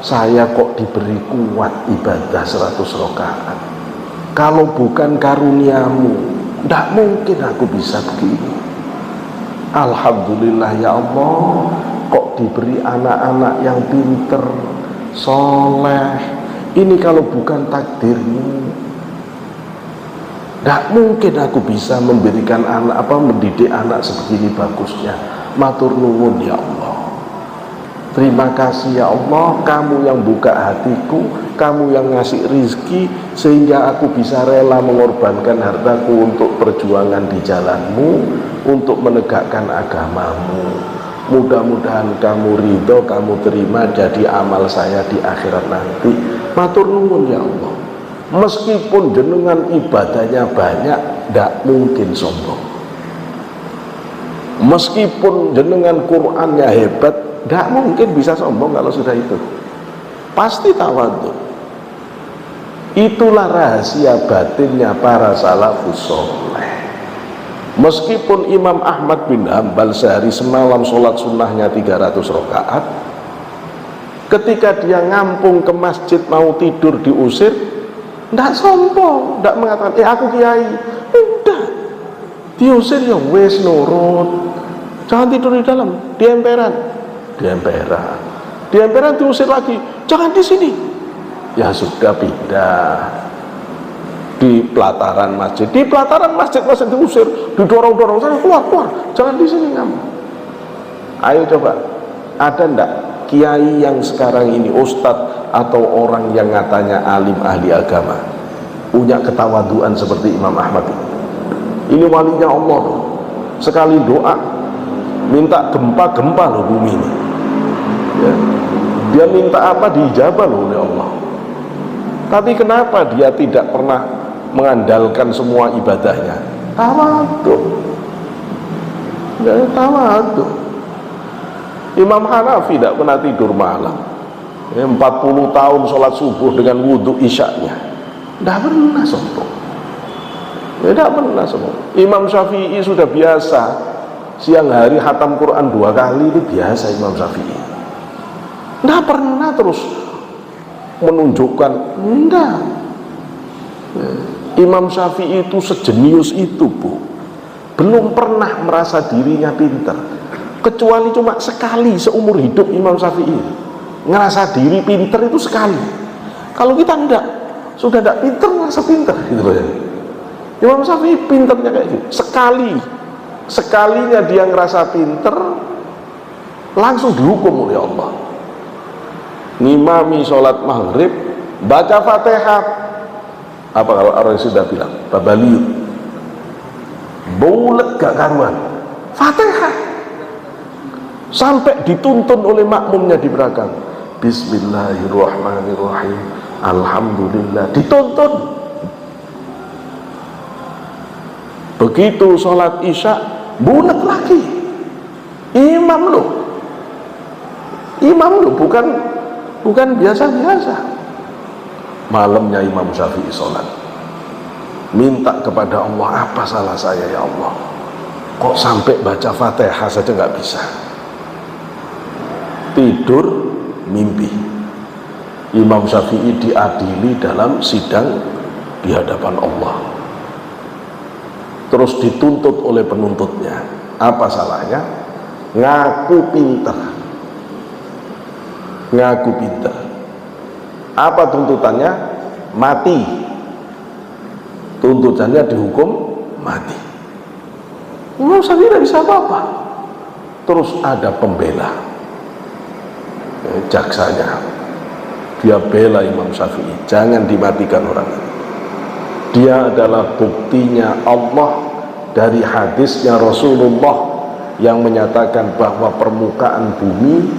saya kok diberi kuat ibadah 100 rakaat. Kalau bukan karuniamu, tidak mungkin aku bisa begini. Alhamdulillah ya Allah, kok diberi anak-anak yang pinter, soleh. Ini kalau bukan takdirmu, tidak mungkin aku bisa memberikan anak, mendidik anak sebegini bagusnya. Matur nuwun ya Allah. Terima kasih ya Allah, kamu yang buka hatiku, kamu yang ngasih rizki, sehingga aku bisa rela mengorbankan hartaku untuk perjuangan di jalanmu, untuk menegakkan agamamu. Mudah-mudahan kamu ridho, kamu terima jadi amal saya di akhirat nanti. Matur nuwun ya Allah. Meskipun jenengan ibadahnya banyak, tidak mungkin sombong. Meskipun jenengan Qur'annya hebat, tidak mungkin bisa sombong kalau sudah itu. Pasti tawadhu. Itulah rahasia batinnya para salafus soleh. Meskipun Imam Ahmad bin Hanbal sehari semalam sholat sunnahnya 300 rakaat, ketika dia ngampung ke masjid mau tidur diusir, tidak sombong, tidak mengatakan aku kiai, udah diusir ya wes nurut, jangan tidur di dalam, di emperan, di emperan diusir lagi, jangan di sini, ya sudah pindah di pelataran masjid, masih diusir, didorong-dorong, sana keluar, jangan di sini kamu. Ayo coba, ada ndak kiai yang sekarang ini, ustadz atau orang yang katanya alim ahli agama, punya ketawaduan seperti Imam Ahmad ini? Walinya Allah loh. Sekali doa minta gempa loh bumi ini ya. Dia minta apa diijabah loh oleh Allah. Tapi kenapa dia tidak pernah mengandalkan semua ibadahnya? Tawadhu. Imam Hanafi tidak pernah tidur malam. 40 tahun sholat subuh dengan wudhu isyaknya, tidak pernah sombong. Tidak pernah sombong. Imam Syafi'i sudah biasa siang hari khatam Quran 2 kali, itu biasa Imam Syafi'i. Tidak pernah terus menunjukkan, enggak. Imam Syafi'i itu sejenius itu, Bu. Belum pernah merasa dirinya pintar, kecuali cuma sekali seumur hidup Imam Syafi'i ngerasa diri pintar, itu sekali. Kalau kita enggak, sudah enggak pintar ngerasa pintar gitu ya. Imam Syafi'i pintarnya kayak gitu. Sekalinya dia ngerasa pintar, langsung dihukum oleh Allah. Ngimami sholat maghrib, baca Fatihah, apa kalau orang sudah bilang babaliut, bulet gak karuan, Fatihah, sampai dituntun oleh makmumnya di belakang, Bismillahirrahmanirrahim, Alhamdulillah, dituntun. Begitu sholat isya, bulet lagi. Imam loh, bukan biasa-biasa. Malamnya Imam Syafi'i sholat, minta kepada Allah, apa salah saya ya Allah, kok sampai baca Fatihah saja nggak bisa. Tidur mimpi Imam Syafi'i diadili dalam sidang di hadapan Allah, terus dituntut oleh penuntutnya. Apa salahnya? Ngaku pintar. Apa tuntutannya? Mati. Tuntutannya dihukum mati. Imam Syafi'i tidak bisa apa-apa. Terus ada pembela, jaksanya, dia bela Imam Syafi'i, jangan dimatikan orang ini. Dia adalah buktinya Allah dari hadisnya Rasulullah yang menyatakan bahwa permukaan bumi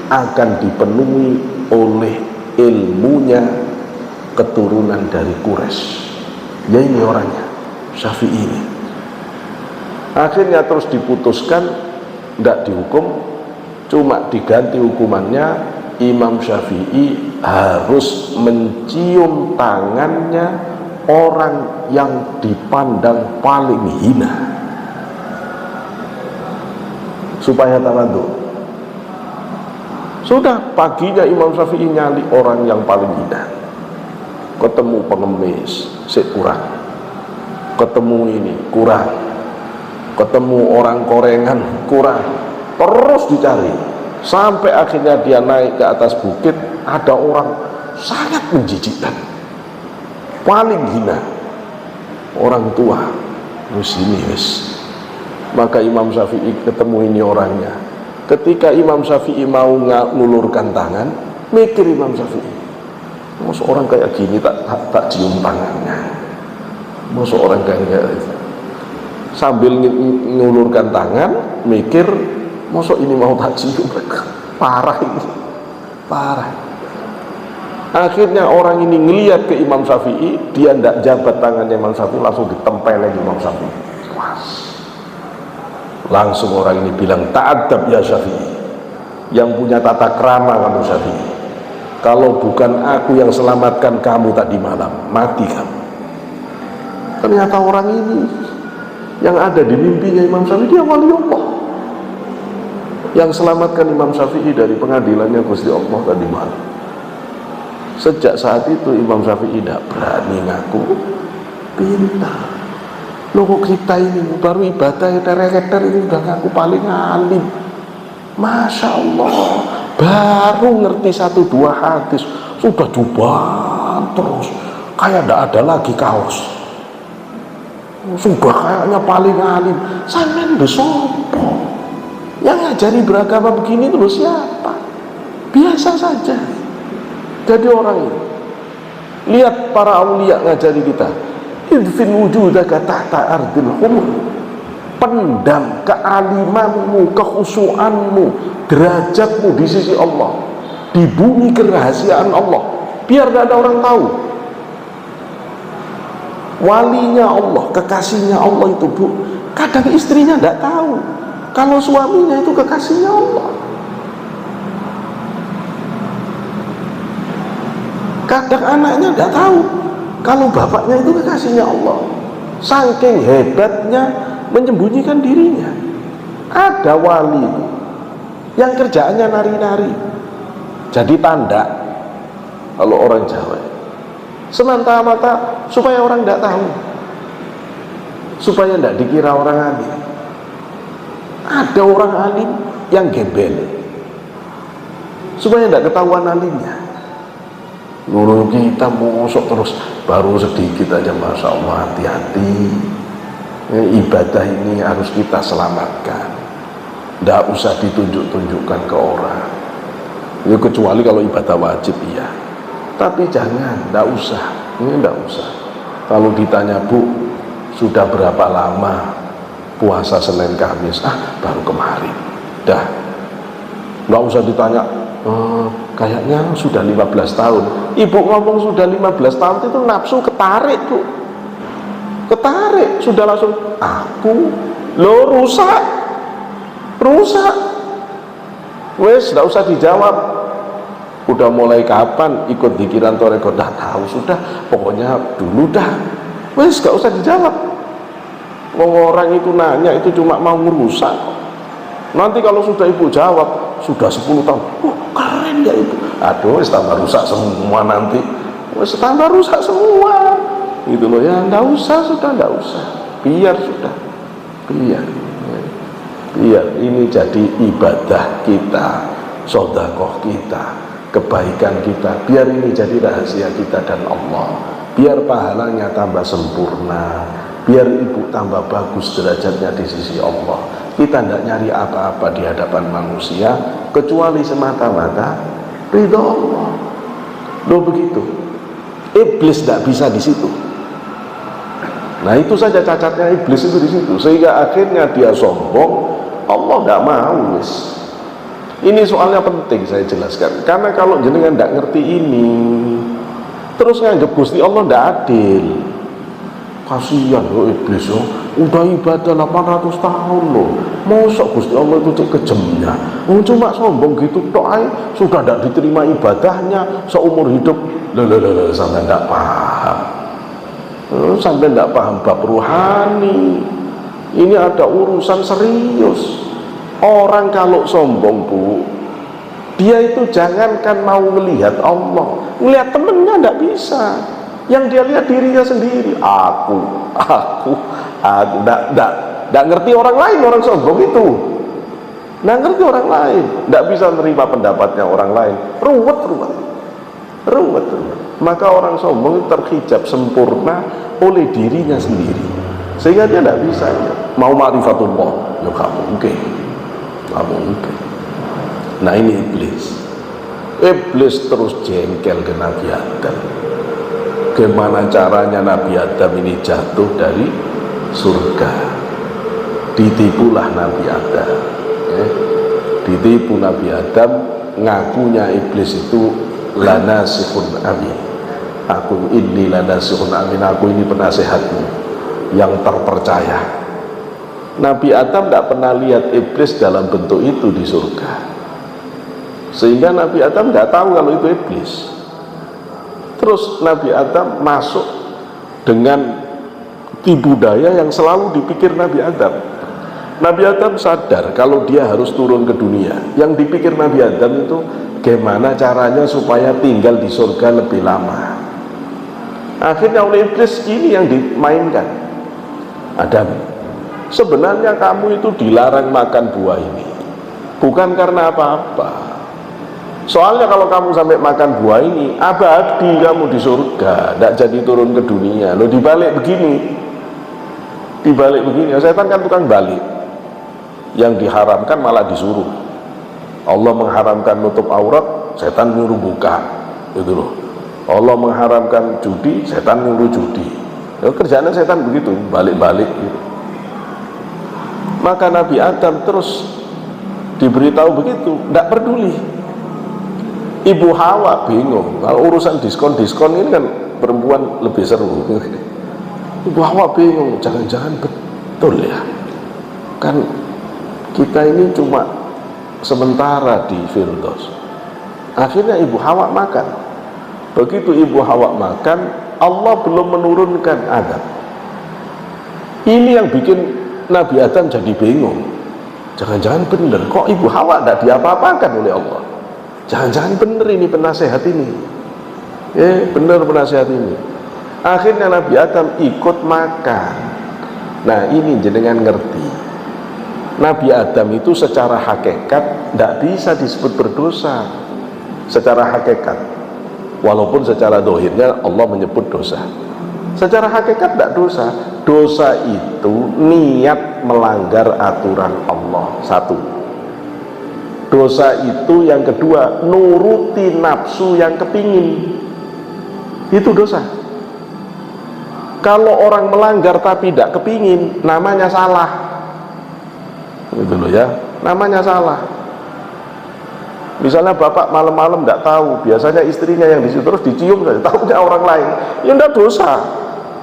akan dipenuhi oleh ilmunya keturunan dari Quraisy. Ya ini orangnya, Syafi'i ini. Akhirnya terus diputuskan tidak dihukum, cuma diganti hukumannya, Imam Syafi'i harus mencium tangannya orang yang dipandang paling hina supaya tawadhu. Sudah paginya Imam Syafi'i nyali orang yang paling hina, ketemu pengemis kurang, ketemu ini kurang, ketemu orang korengan kurang, terus dicari sampai akhirnya dia naik ke atas bukit. Ada orang sangat menjijikkan, paling hina, orang tua musini wis. Maka Imam Syafi'i ketemu ini orangnya. Ketika Imam Syafi'i mau ngulurkan tangan, mikir Imam Syafi'i, masa orang kayak gini tak cium tangannya, masa orang kayak gitu. Sambil ngulurkan tangan, mikir, masa ini mau tak cium. Parah ini, parah. Akhirnya orang ini ngelihat ke Imam Syafi'i, dia tidak jabat tangannya Imam Syafi'i, langsung ditempelin Imam Syafi'i. Langsung orang ini bilang, ta'adab ya Syafi'i, yang punya tata krama kamu Syafi'i. Kalau bukan aku yang selamatkan kamu tadi malam, mati kamu. Ternyata orang ini yang ada di mimpinya Imam Syafi'i, dia wali Allah yang selamatkan Imam Syafi'i dari pengadilannya Gusti Allah tadi malam. Sejak saat itu Imam Syafi'i tidak berani ngaku pintar. Loh kok kita ini baru ibadah eter-eter ini udah ngaku paling alim. Masya Allah, baru ngerti 1-2 hadis sudah jubahan terus, kayak tidak ada lagi kaos. Sudah kayaknya paling alim. Sampean besopo yang ngajari beragama begini terus siapa? Biasa saja. Jadi orang ini, lihat para aulia ngajari kita, idfin wujudaka tahta ardil humur, pendam kealimanmu, kekhusyuanmu, derajatmu di sisi Allah, di bumi kerahasiaan Allah, biar tidak ada orang tahu. Walinya Allah, kekasihnya Allah itu, Bu, kadang istrinya tidak tahu kalau suaminya itu kekasihnya Allah. Kadang anaknya tidak tahu kalau bapaknya itu kekasihnya Allah. Saking hebatnya menyembunyikan dirinya. Ada wali itu yang kerjaannya nari-nari, jadi tanda kalau orang Jawa, semata-mata supaya orang tidak tahu, supaya tidak dikira orang alim. Ada orang alim yang gembel supaya tidak ketahuan alimnya. Nurul kita mosok terus baru sedikit aja, Masya Allah, hati-hati. Ibadah ini harus kita selamatkan, tidak usah ditunjuk-tunjukkan ke orang ya, kecuali kalau ibadah wajib iya, tapi jangan, tidak usah. Ini tidak usah. Kalau ditanya, Bu, sudah berapa lama puasa Senin Kamis? Baru kemarin. Dah, nggak usah ditanya, kayaknya sudah 15 tahun. Ibu ngomong sudah 15 tahun itu nafsu ketarik, Bu. Ketarik, sudah langsung aku lo rusak. Wes, tidak usah dijawab. Udah mulai kapan ikut dikiran toreko, dah tahu sudah, pokoknya dulu dah. Wes, gak usah dijawab. Orang itu nanya itu cuma mau merusak. Nanti kalau sudah ibu jawab sudah 10 tahun, keren ya ibu. Aduh, tambah rusak semua nanti. Wes, tambah rusak semua. Itu loh ya, nggak usah, sudah nggak usah, biar sudah, biar ini jadi ibadah kita, sedekah kita, kebaikan kita, biar ini jadi rahasia kita dan Allah, biar pahalanya tambah sempurna, biar ibu tambah bagus derajatnya di sisi Allah. Kita tidak nyari apa-apa di hadapan manusia kecuali semata-mata ridho Allah. Loh begitu, iblis tidak bisa di situ. Nah itu saja cacatnya iblis itu di situ, sehingga akhirnya dia sombong. Allah tidak mau. Ini soalnya penting saya jelaskan, karena kalau jenengan tidak ngerti ini terus nganggep Gusti Allah tidak adil. Kasihan loh iblis, udah ibadah 800 tahun loh, mosok Gusti Allah itu kejemnya, cuma sombong gitu tok ae sudah tidak diterima ibadahnya seumur hidup. Loh, sampai tidak paham. Sampai tidak paham bab ruhani. Ini ada urusan serius. Orang kalau sombong, Bu, dia itu jangankan mau melihat Allah, melihat temennya tidak bisa. Yang dia lihat dirinya sendiri. Aku tidak ngerti orang lain. Orang sombong itu tidak ngerti orang lain, tidak bisa menerima pendapatnya orang lain. Ruwet. Maka orang sombong terhijab sempurna oleh dirinya sendiri, sehingga dia tidak bisa mau ma'rifatullah. Ya nggak mungkin. Nah ini iblis terus jengkel ke Nabi Adam. Gimana caranya Nabi Adam ini jatuh dari surga? Ditipulah Nabi Adam. Ditipu Nabi Adam, ngakunya iblis itu lanasihun amin. Aku ini lanasihun amin, aku ini penasehatmu yang terpercaya. Nabi Adam tidak pernah lihat iblis dalam bentuk itu di surga, sehingga Nabi Adam tidak tahu kalau itu iblis. Terus Nabi Adam masuk dengan tipu daya yang selalu dipikir Nabi Adam. Nabi Adam sadar kalau dia harus turun ke dunia. Yang dipikir Nabi Adam itu gimana caranya supaya tinggal di surga lebih lama. Akhirnya oleh iblis ini yang dimainkan. Adam, sebenarnya kamu itu dilarang makan buah ini bukan karena apa-apa. Soalnya kalau kamu sampai makan buah ini, abadi kamu di surga, tidak jadi turun ke dunia. Loh, dibalik begini, setan kan tukang balik. Yang diharamkan malah disuruh. Allah mengharamkan nutup aurat, setan nyuruh buka, itu loh. Allah mengharamkan judi, setan nyuruh judi. Ya, kerjanya setan begitu, balik-balik gitu. Maka Nabi Adam terus diberitahu begitu, tidak peduli. Ibu Hawa bingung, kalau urusan diskon-diskon ini kan perempuan lebih seru. Ibu Hawa bingung, jangan-jangan betul ya, kan kita ini cuma sementara di Firdaus. Akhirnya Ibu Hawa makan. Begitu Ibu Hawa makan, Allah belum menurunkan azab. Ini yang bikin Nabi Adam jadi bingung. Jangan-jangan benar, kok Ibu Hawa tidak diapa-apakan oleh Allah? Jangan-jangan benar ini penasehat ini. Benar penasehat ini. Akhirnya Nabi Adam ikut makan. Nah ini jenengan ngerti, Nabi Adam itu secara hakikat tidak bisa disebut berdosa secara hakikat, walaupun secara dohirnya Allah menyebut dosa. Secara hakikat tidak dosa. Dosa itu niat melanggar aturan Allah, satu. Dosa itu yang kedua, nuruti nafsu yang kepingin, itu dosa. Kalau orang melanggar tapi tidak kepingin, namanya salah, gitu loh ya, namanya salah. Misalnya bapak malam-malam tidak tahu, biasanya istrinya yang disitu, terus dicium saja, tahunya orang lain, ya tidak dosa,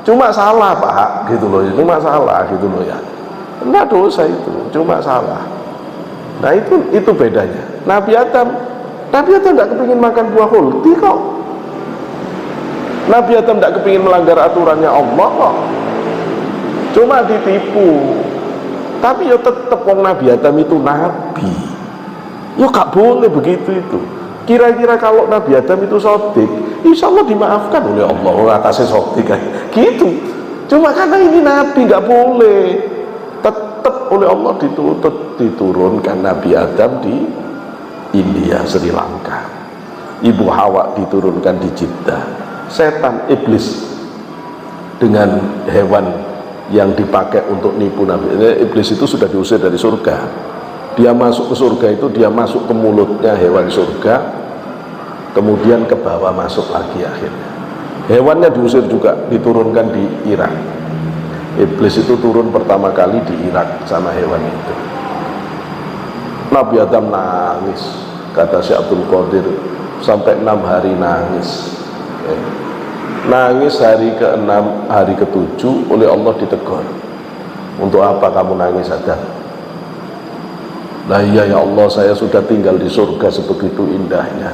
cuma salah pak, gitu loh, cuma salah, gitu loh ya, tidak dosa itu, cuma salah. Nah itu bedanya. Nabi Adam tidak kepingin makan buah khuldi kok. Nabi Adam tidak kepingin melanggar aturannya Allah kok, cuma ditipu. Tapi ya tetap wong Nabi Adam itu nabi, ya gak boleh begitu itu. Kira-kira kalau Nabi Adam itu sodik, insya Allah dimaafkan oleh Allah. Atasnya sodik kan gitu. Cuma karena ini nabi gak boleh, tetap oleh Allah diturunkan Nabi Adam di India, Sri Lanka. Ibu Hawa diturunkan di Jeddah. Setan iblis dengan hewan yang dipakai untuk nipu Nabi. Iblis itu sudah diusir dari surga. Dia masuk ke surga itu, dia masuk ke mulutnya hewan surga, kemudian ke bawah masuk lagi akhirnya. Hewannya diusir juga, diturunkan di Irak. Iblis itu turun pertama kali di Irak sama hewan itu. Nabi Adam nangis, kata Syekh Abdul Qadir, sampai 6 hari nangis. Nangis hari ke-6, hari ke-7 oleh Allah ditegur. Untuk apa kamu nangis Adam? Nah iya ya Allah, saya sudah tinggal di surga sebegitu indahnya,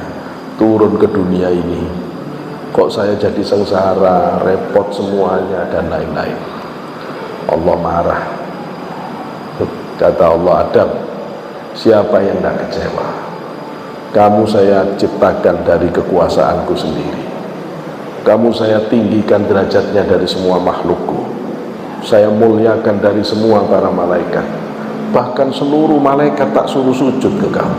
turun ke dunia ini, kok saya jadi sengsara, repot semuanya dan lain-lain. Allah marah. Kata Allah, Adam, siapa yang tidak kecewa? Kamu saya ciptakan dari kekuasaanku sendiri. Kamu saya tinggikan derajatnya dari semua makhlukku. Saya muliakan dari semua para malaikat. Bahkan seluruh malaikat tak suruh sujud ke kamu.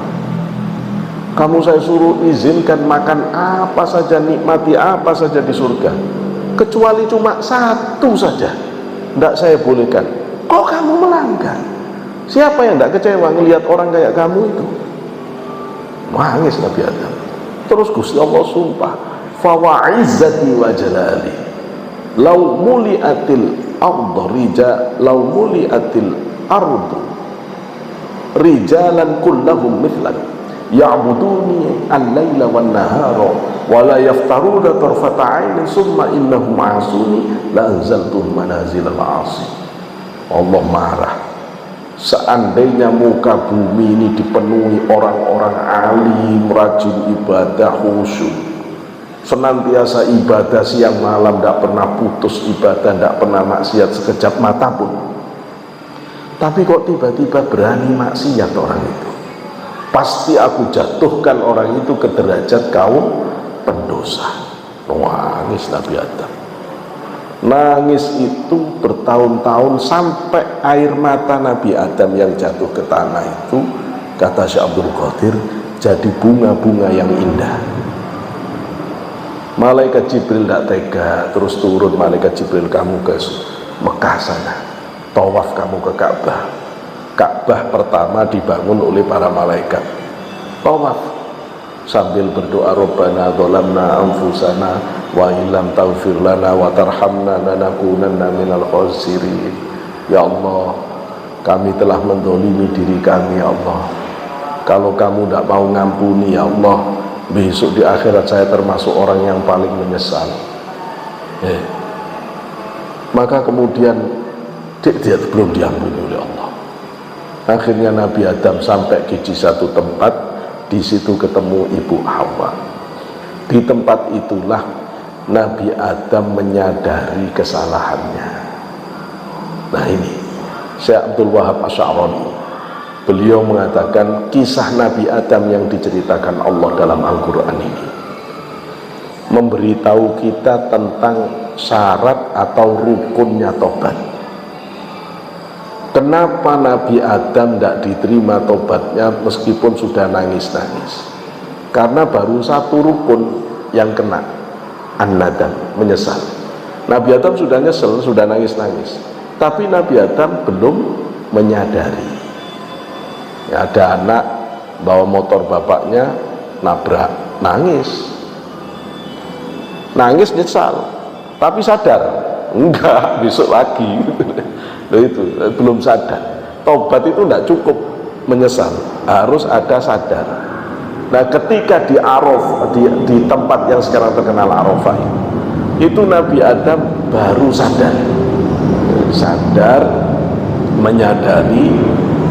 Kamu saya suruh izinkan makan apa saja, nikmati apa saja di surga, kecuali cuma satu saja tidak saya bolehkan. Kok kamu melanggar? Siapa yang tidak kecewa ngelihat orang kayak kamu itu? Nangis Nabi Adam. Terus Gusti Allah sumpah, fawa'izzati wa jalali lau muliatil ardu lau muliatil ardu rijalan kullahum mithlan ya'buduni al-laila wan nahara wa la yaftaruna tarfata 'ainin summa innahum 'asuni la anzaltuhum manazilal 'asi. Allah marah. Seandainya muka bumi ini dipenuhi orang-orang alim, rajin ibadah, khusyuk, senantiasa ibadah siang malam, tidak pernah putus ibadah, tidak pernah maksiat sekejap mata pun, tapi kok tiba-tiba berani maksiat orang itu, pasti aku jatuhkan orang itu ke derajat kaum pendosa. Nangis Nabi Adam. Nangis itu bertahun-tahun, sampai air mata Nabi Adam yang jatuh ke tanah itu, kata Syekh Abdul Qadir, jadi bunga-bunga yang indah. Malaikat Jibril tidak tega, terus turun malaikat Jibril, kamu ke Mekah sana, tawaf kamu ke Ka'bah. Ka'bah pertama dibangun oleh para malaikat, tawaf sambil berdoa, Rabbana dzalamna anfusana wa illam taghfir lana wa tarhamna lanakunanna minal khasirin. Ya Allah, kami telah mendolimi diri kami ya Allah, kalau kamu tidak mau ngampuni ya Allah, besok di akhirat saya termasuk orang yang paling menyesal. Maka kemudian dia belum diampuni oleh Allah. Akhirnya Nabi Adam sampai di satu tempat, di situ ketemu Ibu Hawa. Di tempat itulah Nabi Adam menyadari kesalahannya. Nah ini Syekh Abdul Wahab Asy'arani, beliau mengatakan kisah Nabi Adam yang diceritakan Allah dalam Al-Quran ini memberitahu kita tentang syarat atau rukunnya tobat. Kenapa Nabi Adam tidak diterima tobatnya meskipun sudah nangis-nangis? Karena baru satu rukun yang kena, an-nadam, menyesal. Nabi Adam sudah nyesel, sudah nangis-nangis, tapi Nabi Adam belum menyadari. Ya, ada anak bawa motor bapaknya nabrak, nangis nyesal, tapi sadar enggak, besok lagi. Itu belum sadar. Tobat itu tidak cukup menyesal, harus ada sadar. Nah ketika di Arafah, di tempat yang sekarang terkenal Arafah itu Nabi Adam baru sadar, menyadari,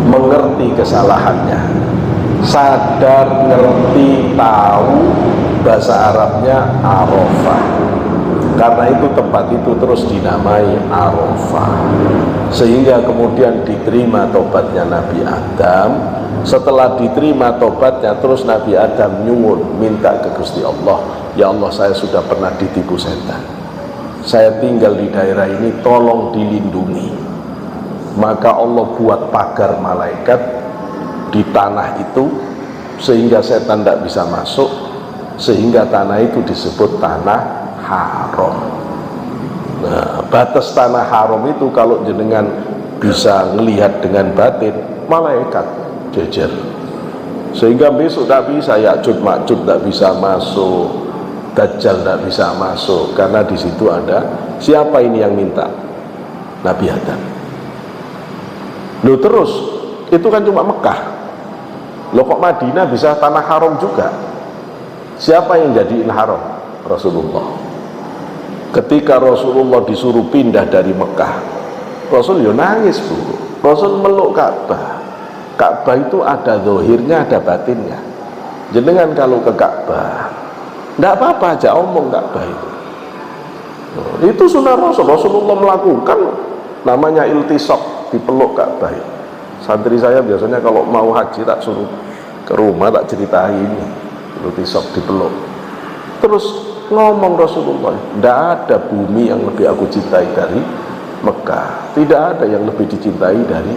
mengerti kesalahannya, sadar, ngerti, tahu. Bahasa Arabnya Arafah. Karena itu tempat itu terus dinamai Arafah, sehingga kemudian diterima tobatnya Nabi Adam. Setelah diterima tobatnya, terus Nabi Adam nyuwun, minta ke Gusti Allah, ya Allah, saya sudah pernah ditipu setan, saya tinggal di daerah ini, tolong dilindungi. Maka Allah buat pagar malaikat di tanah itu sehingga setan tidak bisa masuk, sehingga tanah itu disebut tanah haram. Nah, batas tanah haram itu kalau jenengan bisa melihat dengan batin, malaikat jejer, sehingga besok tidak bisa, Ya'juj Ma'juj tidak bisa masuk, Dajjal tidak bisa masuk, karena di situ ada. Siapa ini yang minta? Nabi Adam. Loh, terus itu kan cuma Mekah, loh kok Madinah bisa tanah haram juga? Siapa yang jadiin haram? Rasulullah. Ketika Rasulullah disuruh pindah dari Mekah, Rasul ya nangis, Bu. Rasul meluk Ka'bah. Ka'bah itu ada zahirnya, ada batinnya. Jenengan kalau ke Ka'bah, tidak apa-apa aja omong Ka'bah itu. Itu sunnah Rasul. Rasulullah melakukan, namanya iltisaq, dipeluk Ka'bah. Santri saya biasanya kalau mau haji tak suruh ke rumah, tak ceritain ini. Iltisaq, dipeluk. Terus ngomong Rasulullah, tidak ada bumi yang lebih aku cintai dari Mekah, tidak ada yang lebih dicintai dari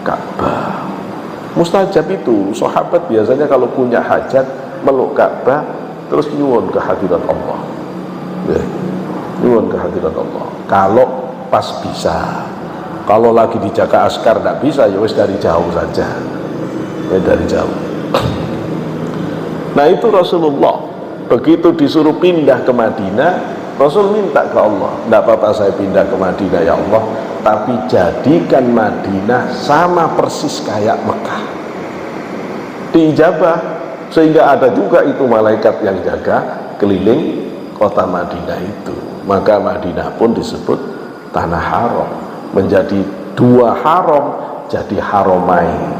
Ka'bah. Mustajab itu, sahabat biasanya kalau punya hajat meluk Ka'bah, terus nyuwun ke hadirat Allah, ya, nyuwun ke hadirat Allah. Kalau pas bisa, kalau lagi dijaga askar tidak bisa, ya wis dari jauh saja, ya dari jauh. Nah itu Rasulullah, begitu disuruh pindah ke Madinah, Rasul minta ke Allah, tidak apa-apa saya pindah ke Madinah ya Allah, tapi jadikan Madinah sama persis kayak Mekah. Diijabah, sehingga ada juga itu malaikat yang jaga keliling kota Madinah itu. Maka Madinah pun disebut tanah haram, menjadi dua haram, jadi haramain,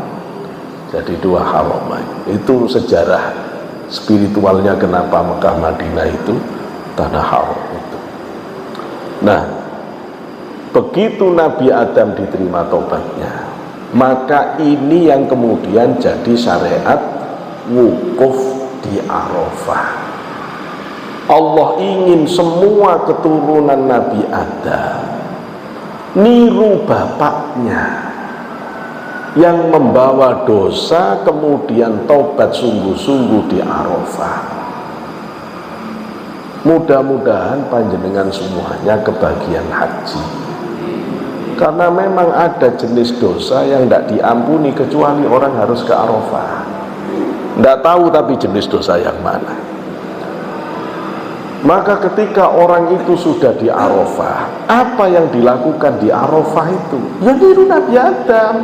jadi dua haramain. Itu sejarah spiritualnya kenapa Mekah Madinah itu tanah haram itu. Nah, begitu Nabi Adam diterima tobatnya, maka ini yang kemudian jadi syariat wukuf di Arafah. Allah ingin semua keturunan Nabi Adam niru bapaknya yang membawa dosa, kemudian tobat sungguh-sungguh di Arafah. Mudah-mudahan panjenengan semuanya kebagian haji, karena memang ada jenis dosa yang tidak diampuni kecuali orang harus ke Arafah. Tidak tahu tapi jenis dosa yang mana. Maka ketika orang itu sudah di Arafah, apa yang dilakukan di Arafah itu? Ya niru Nabi Adam.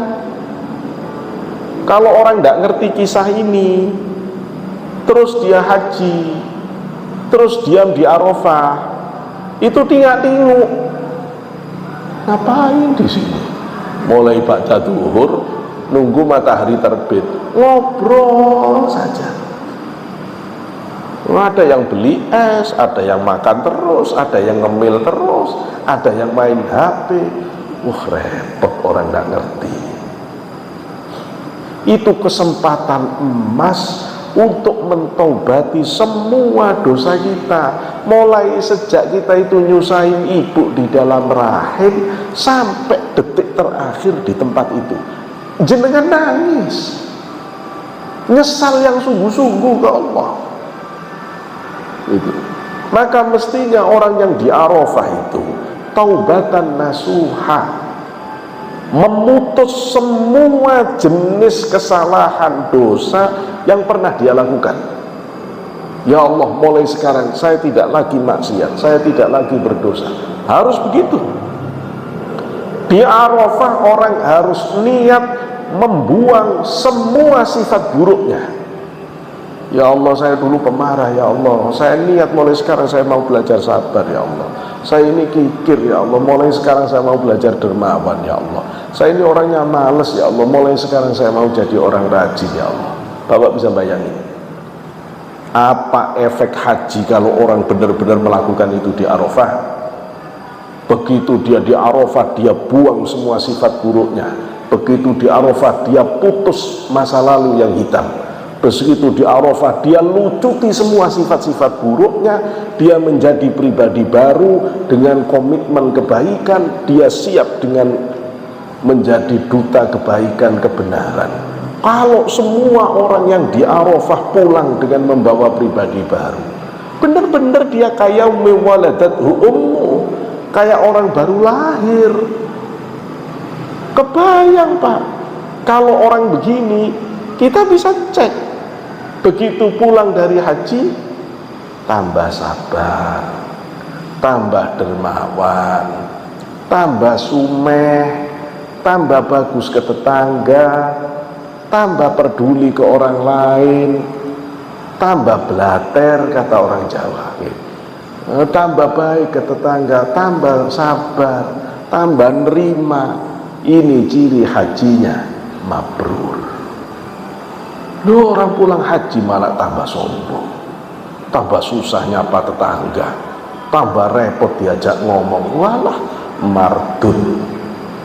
Kalau orang tidak ngerti kisah ini, terus dia haji, terus diam di Arafah, itu tingak-tinguk. Ngapain di sini? Mulai baca zuhur, nunggu matahari terbit, ngobrol saja. Ada yang beli es, ada yang makan terus, ada yang ngemil terus, ada yang main HP. Wah, repot, orang nggak ngerti. Itu kesempatan emas untuk mentobati semua dosa kita, mulai sejak kita itu nyusahin ibu di dalam rahim sampai detik terakhir di tempat itu. Jenengan nangis, nyesal yang sungguh-sungguh ke Allah. Itu. Maka mestinya orang yang di Arafah itu taubatan nasuha, memutus semua jenis kesalahan dosa yang pernah dia lakukan. Ya Allah, mulai sekarang saya tidak lagi maksiat, saya tidak lagi berdosa. Harus begitu. Di Arafah orang harus niat membuang semua sifat buruknya. Ya Allah, saya dulu pemarah, ya Allah, saya niat mulai sekarang saya mau belajar sabar, ya Allah. Saya ini kikir, ya Allah, mulai sekarang saya mau belajar dermawan, ya Allah. Saya ini orangnya males, ya Allah, mulai sekarang saya mau jadi orang rajin, ya Allah. Bapak bisa bayangin apa efek haji kalau orang benar-benar melakukan itu di Arafah. Begitu dia di Arafah, dia buang semua sifat buruknya. Begitu di Arafah, dia putus masa lalu yang hitam. Begitu di Arafah, dia lucuti semua sifat-sifat buruknya. Dia menjadi pribadi baru dengan komitmen kebaikan. Dia siap dengan menjadi duta kebaikan, kebenaran. Kalau semua orang yang di Arafah pulang dengan membawa pribadi baru, benar-benar dia kayak mewaladathu ummu, kayak orang baru lahir. Kebayang Pak, kalau orang begini kita bisa cek. Begitu pulang dari haji, tambah sabar, tambah dermawan, tambah sumeh, tambah bagus ke tetangga, tambah peduli ke orang lain, tambah blater kata orang Jawa, tambah baik ke tetangga, tambah sabar, tambah nerima. Ini ciri hajinya mabrur. Loh, orang pulang haji malah tambah sombong, tambah susah nyapa tetangga, tambah repot diajak ngomong. Walah, mardun,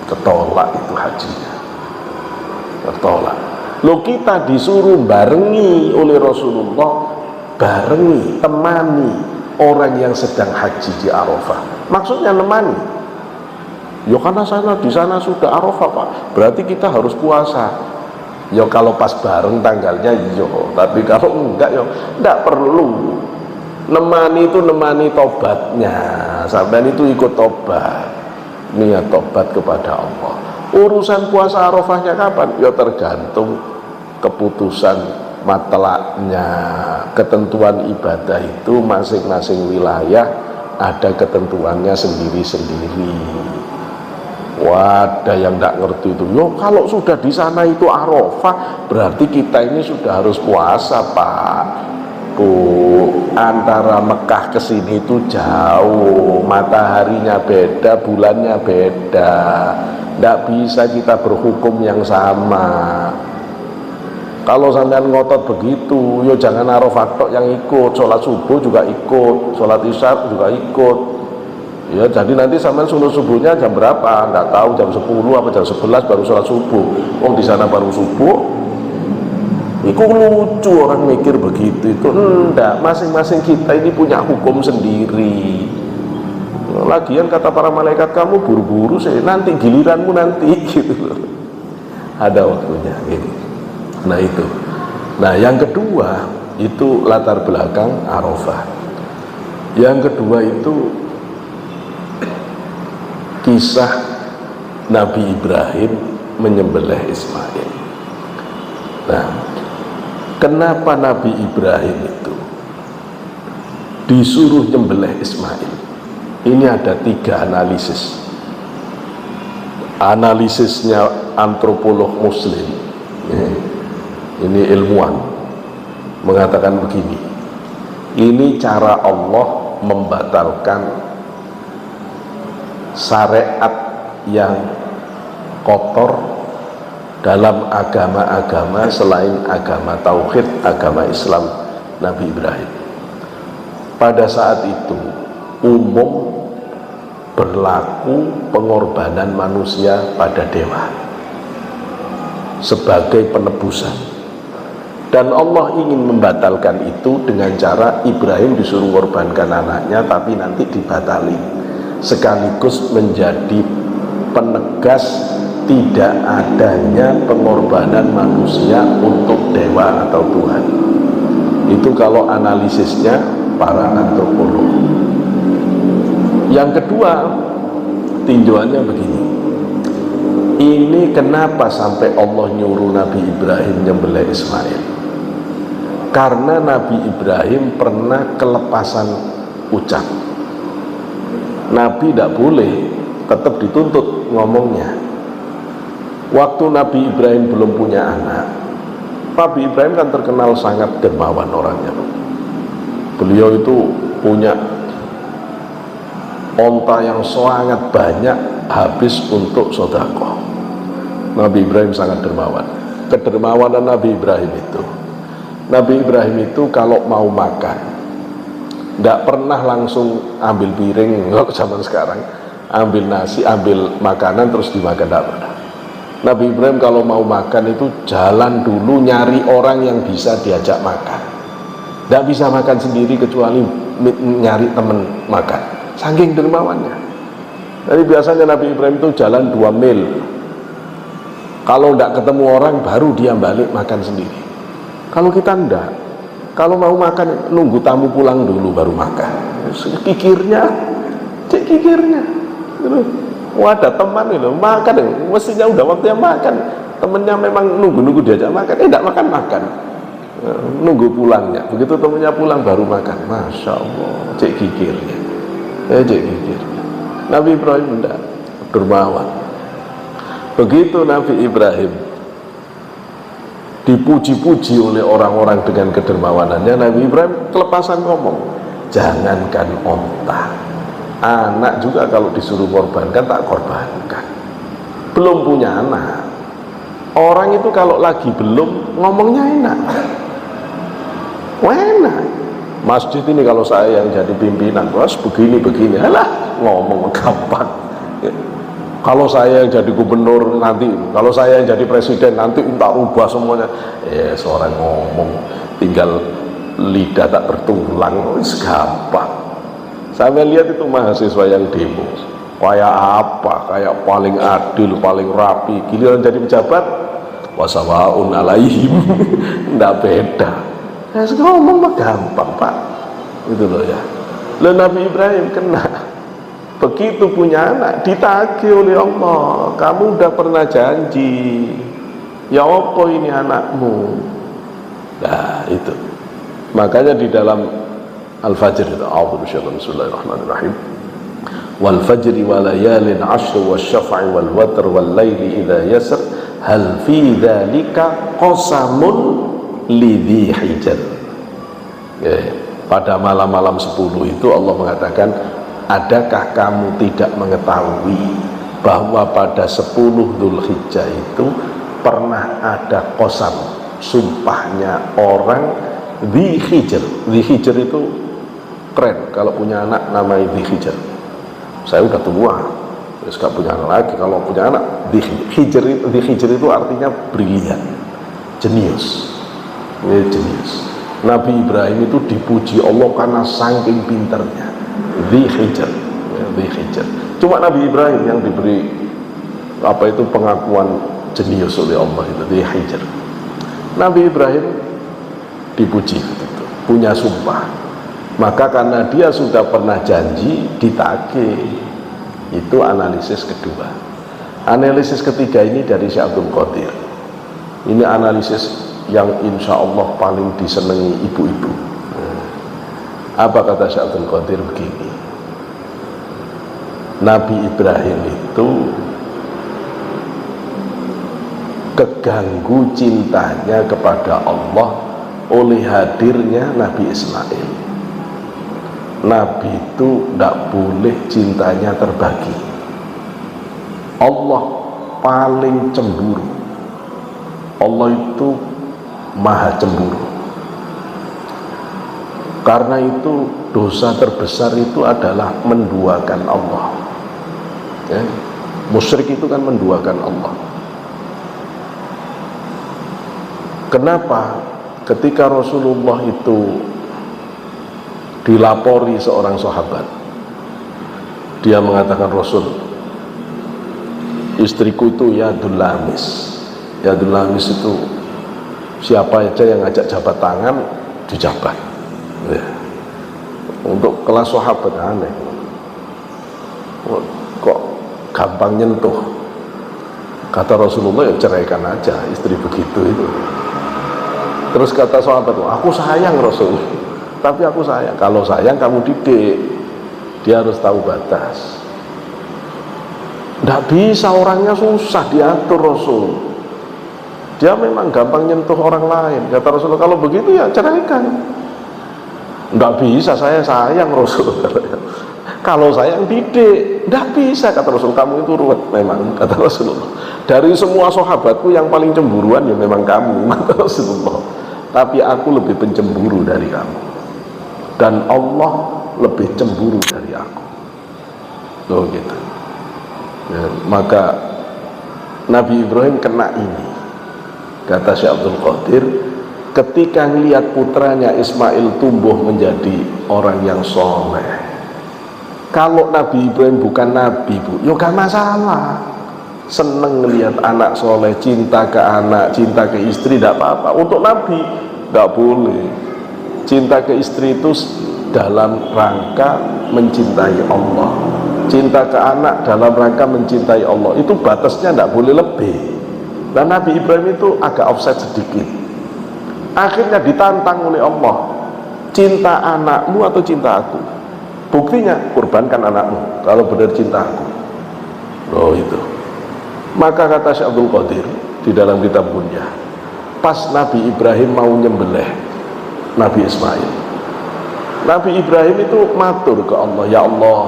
ketolak itu hajinya, ketolak. Loh, kita disuruh barengi oleh Rasulullah, barengi, temani orang yang sedang haji di Arafah. Maksudnya nemani. Ya karena di sana sudah Arafah Pak, berarti kita harus puasa. Ya kalau pas bareng tanggalnya yo, tapi kalau enggak yo enggak perlu. Nemani itu nemani tobatnya, sampean itu ikut tobat, niat tobat kepada Allah. Urusan puasa Arafahnya kapan? Ya tergantung keputusan matlaknya. Ketentuan ibadah itu masing-masing wilayah ada ketentuannya sendiri-sendiri. Wadah yang tidak ngerti itu. Yo kalau sudah di sana itu Arafah, berarti kita ini sudah harus puasa Pak. Antara Mekah ke sini itu jauh, mataharinya beda, bulannya beda. Tidak bisa kita berhukum yang sama. Kalau sampean ngotot begitu, yo jangan Arafah tok yang ikut, sholat subuh juga ikut, sholat isya juga ikut. Ya jadi nanti sampean sholat subuhnya jam berapa? Nggak tahu, jam 10 apa jam 11 baru sholat subuh. Di sana baru subuh. Itu lucu orang mikir begitu. Itu enggak, masing-masing kita ini punya hukum sendiri. Lagian kata para malaikat, kamu buru-buru sih, nanti giliranmu nanti gitu. Ada waktunya gitu. Nah itu. Nah yang kedua itu latar belakang Arafah. Yang kedua itu kisah Nabi Ibrahim menyembelih Ismail. Nah, kenapa Nabi Ibrahim itu disuruh nyembelih Ismail? Ini ada 3 analisis. Analisisnya antropolog muslim, ini ilmuwan, mengatakan begini. Ini cara Allah membatalkan syariat yang kotor dalam agama-agama selain agama tauhid, agama Islam Nabi Ibrahim. pada saat itu umum berlaku pengorbanan manusia pada dewa sebagai penebusan, dan Allah ingin membatalkan itu dengan cara Ibrahim disuruh mengorbankan anaknya tapi nanti dibatali, sekaligus menjadi penegas tidak adanya pengorbanan manusia untuk dewa atau Tuhan. Itu kalau analisisnya para antropolog. Yang kedua, tinjauannya begini, ini kenapa sampai Allah nyuruh Nabi Ibrahim nyembelih Ismail? Karena Nabi Ibrahim pernah kelepasan ucap. Nabi tidak boleh, tetap dituntut ngomongnya. Waktu Nabi Ibrahim belum punya anak, Nabi Ibrahim kan terkenal sangat dermawan orangnya. Beliau itu punya onta yang sangat banyak habis untuk sedekah. Nabi Ibrahim sangat dermawan. Kedermawanan Nabi Ibrahim itu kalau mau makan tidak pernah langsung ambil piring kalau zaman sekarang, ambil nasi, ambil makanan terus dimakan, tidak pernah. Nabi Ibrahim kalau mau makan itu jalan dulu nyari orang yang bisa diajak makan. Tidak bisa makan sendiri kecuali nyari teman makan, saking dermawannya. Jadi biasanya Nabi Ibrahim itu jalan 2 mil, kalau tidak ketemu orang baru dia balik makan sendiri. Kalau kita enggak, kalau mau makan nunggu tamu pulang dulu baru makan. Kikirnya, cek kikirnya. Wah, ada teman itu makan, mestinya udah waktunya makan. Temennya memang nunggu diajak makan, tidak makan, nunggu pulangnya. Begitu temennya pulang baru makan. Masya Allah, cek kikirnya, cek kikirnya. Nabi Ibrahim tidak dermawan. Begitu Nabi Ibrahim dipuji-puji oleh orang-orang dengan kedermawanannya, Nabi Ibrahim kelepasan ngomong, jangankan onta, anak juga kalau disuruh korbankan tak korbankan. Belum punya anak, orang itu kalau lagi belum ngomongnya enak. Enak. Masjid ini kalau saya yang jadi pimpinan, bos begini, alah ngomong gampang. Kalau saya yang jadi gubernur nanti, kalau saya yang jadi presiden nanti tak rubah semuanya. Seorang ngomong tinggal lidah tak bertulang, gampang. Saya lihat itu mahasiswa yang demo, kayak apa, kayak paling adil, paling rapi. Giliran jadi pejabat, wasawaun alaihim, tidak beda. Ngomong mah gampang pak, itu loh ya. Lalu Nabi Ibrahim kena. Begitu punya anak ditagih oleh Allah, kamu udah pernah janji, ya apa ini anakmu. Nah itu makanya di dalam Al-Fajr itu Bismillahirrahmanirrahim, wal fajri wa layalin ashr wasyaf'i wal watr wal laili idza yasr hal fi dzalika qasamun lidhi hijr. Pada malam-malam 10 itu Allah mengatakan, adakah kamu tidak mengetahui bahwa pada 10 Dzulhijjah itu pernah ada qasam, sumpahnya orang Dzi Hijr. Dzi Hijr itu keren, kalau punya anak namanya Dzi Hijr. Saya udah tua, terus gak punya anak lagi. Kalau punya anak Dzi Hijr itu artinya brilian, jenius. Ini jenius. Nabi Ibrahim itu dipuji Allah karena saking pinternya. Dzi Hijr. Cuma Nabi Ibrahim yang diberi pengakuan jenius oleh Allah itu, Dzi Hijr. Nabi Ibrahim dipuji gitu, punya sumpah. Maka karena dia sudah pernah janji, ditagih. Itu analisis kedua. Analisis ketiga ini dari Syekh Abdul Qadir. Ini analisis yang insya Allah paling disenangi ibu-ibu. Apa kata Syekh Abdul Qadir begini, Nabi Ibrahim itu keganggu cintanya kepada Allah oleh hadirnya Nabi Ismail. Nabi itu tidak boleh cintanya terbagi. Allah paling cemburu. Allah itu maha cemburu. Karena itu dosa terbesar itu adalah menduakan Allah. Ya. Musyrik itu kan menduakan Allah. Kenapa? Ketika Rasulullah itu dilapori seorang sahabat, dia mengatakan, Rasul, istriku itu yadul lamis. Yadul lamis itu siapa aja yang ngajak jabat tangan dijabat. Ya. Untuk kelas sahabat aneh, kok gampang nyentuh. Kata Rasulullah, ya ceraikan aja istri begitu itu. Terus kata sahabat, aku sayang Rasul, tapi aku sayang. Kalau sayang kamu didik, dia harus tahu batas. Tidak bisa, orangnya susah diatur Rasul. Dia memang gampang nyentuh orang lain. Kata Rasulullah, kalau begitu ya ceraikan. Tidak bisa, saya sayang Rasul. Kalau sayang didik. Tidak bisa, kata Rasul, kamu itu ruwet memang, kata Rasulullah. Dari semua sahabatku yang paling cemburuan ya memang kamu, kata Rasulullah. Tapi aku lebih pencemburu dari kamu, dan Allah lebih cemburu dari aku. Loh gitu. Ya, maka Nabi Ibrahim kena ini. Kata Syekh Abdul Qadir, ketika melihat putranya Ismail tumbuh menjadi orang yang soleh. Kalau Nabi Ibrahim bukan Nabi, Bu, ya gak masalah. Seneng melihat anak soleh, cinta ke anak, cinta ke istri, tidak apa-apa. Untuk Nabi tidak boleh. Cinta ke istri itu dalam rangka mencintai Allah, cinta ke anak dalam rangka mencintai Allah. Itu batasnya tidak boleh lebih. Dan Nabi Ibrahim itu agak offset sedikit. Akhirnya ditantang oleh Allah, cinta anakmu atau cinta aku? Buktinya, kurbankan anakmu kalau benar cinta aku. Oh itu. Maka kata Syekh Abdul Qadir di dalam kitab Bunyah, pas Nabi Ibrahim mau nyembelih Nabi Ismail, Nabi Ibrahim itu matur ke Allah, ya Allah,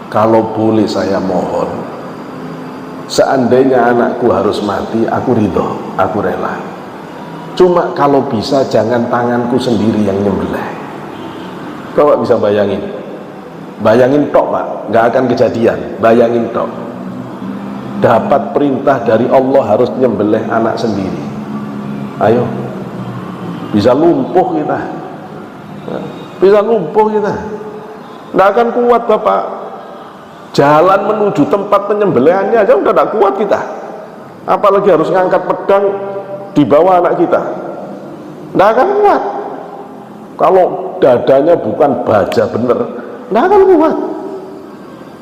kalau boleh saya mohon, seandainya anakku harus mati, aku ridho, aku rela. Cuma kalau bisa jangan tanganku sendiri yang nyembelih. Kau bisa bayangin? Bayangin tok, Pak, nggak akan kejadian. Bayangin tok. Dapat perintah dari Allah harus nyembelih anak sendiri. Ayo, bisa lumpuh kita, bisa lumpuh kita, nggak akan kuat Bapak. Jalan menuju tempat penyembelihannya aja udah nggak kuat kita, apalagi harus ngangkat pedang di bawah anak kita, nggak akan kuat. Kalau dadanya bukan baja bener, nggak akan kuat.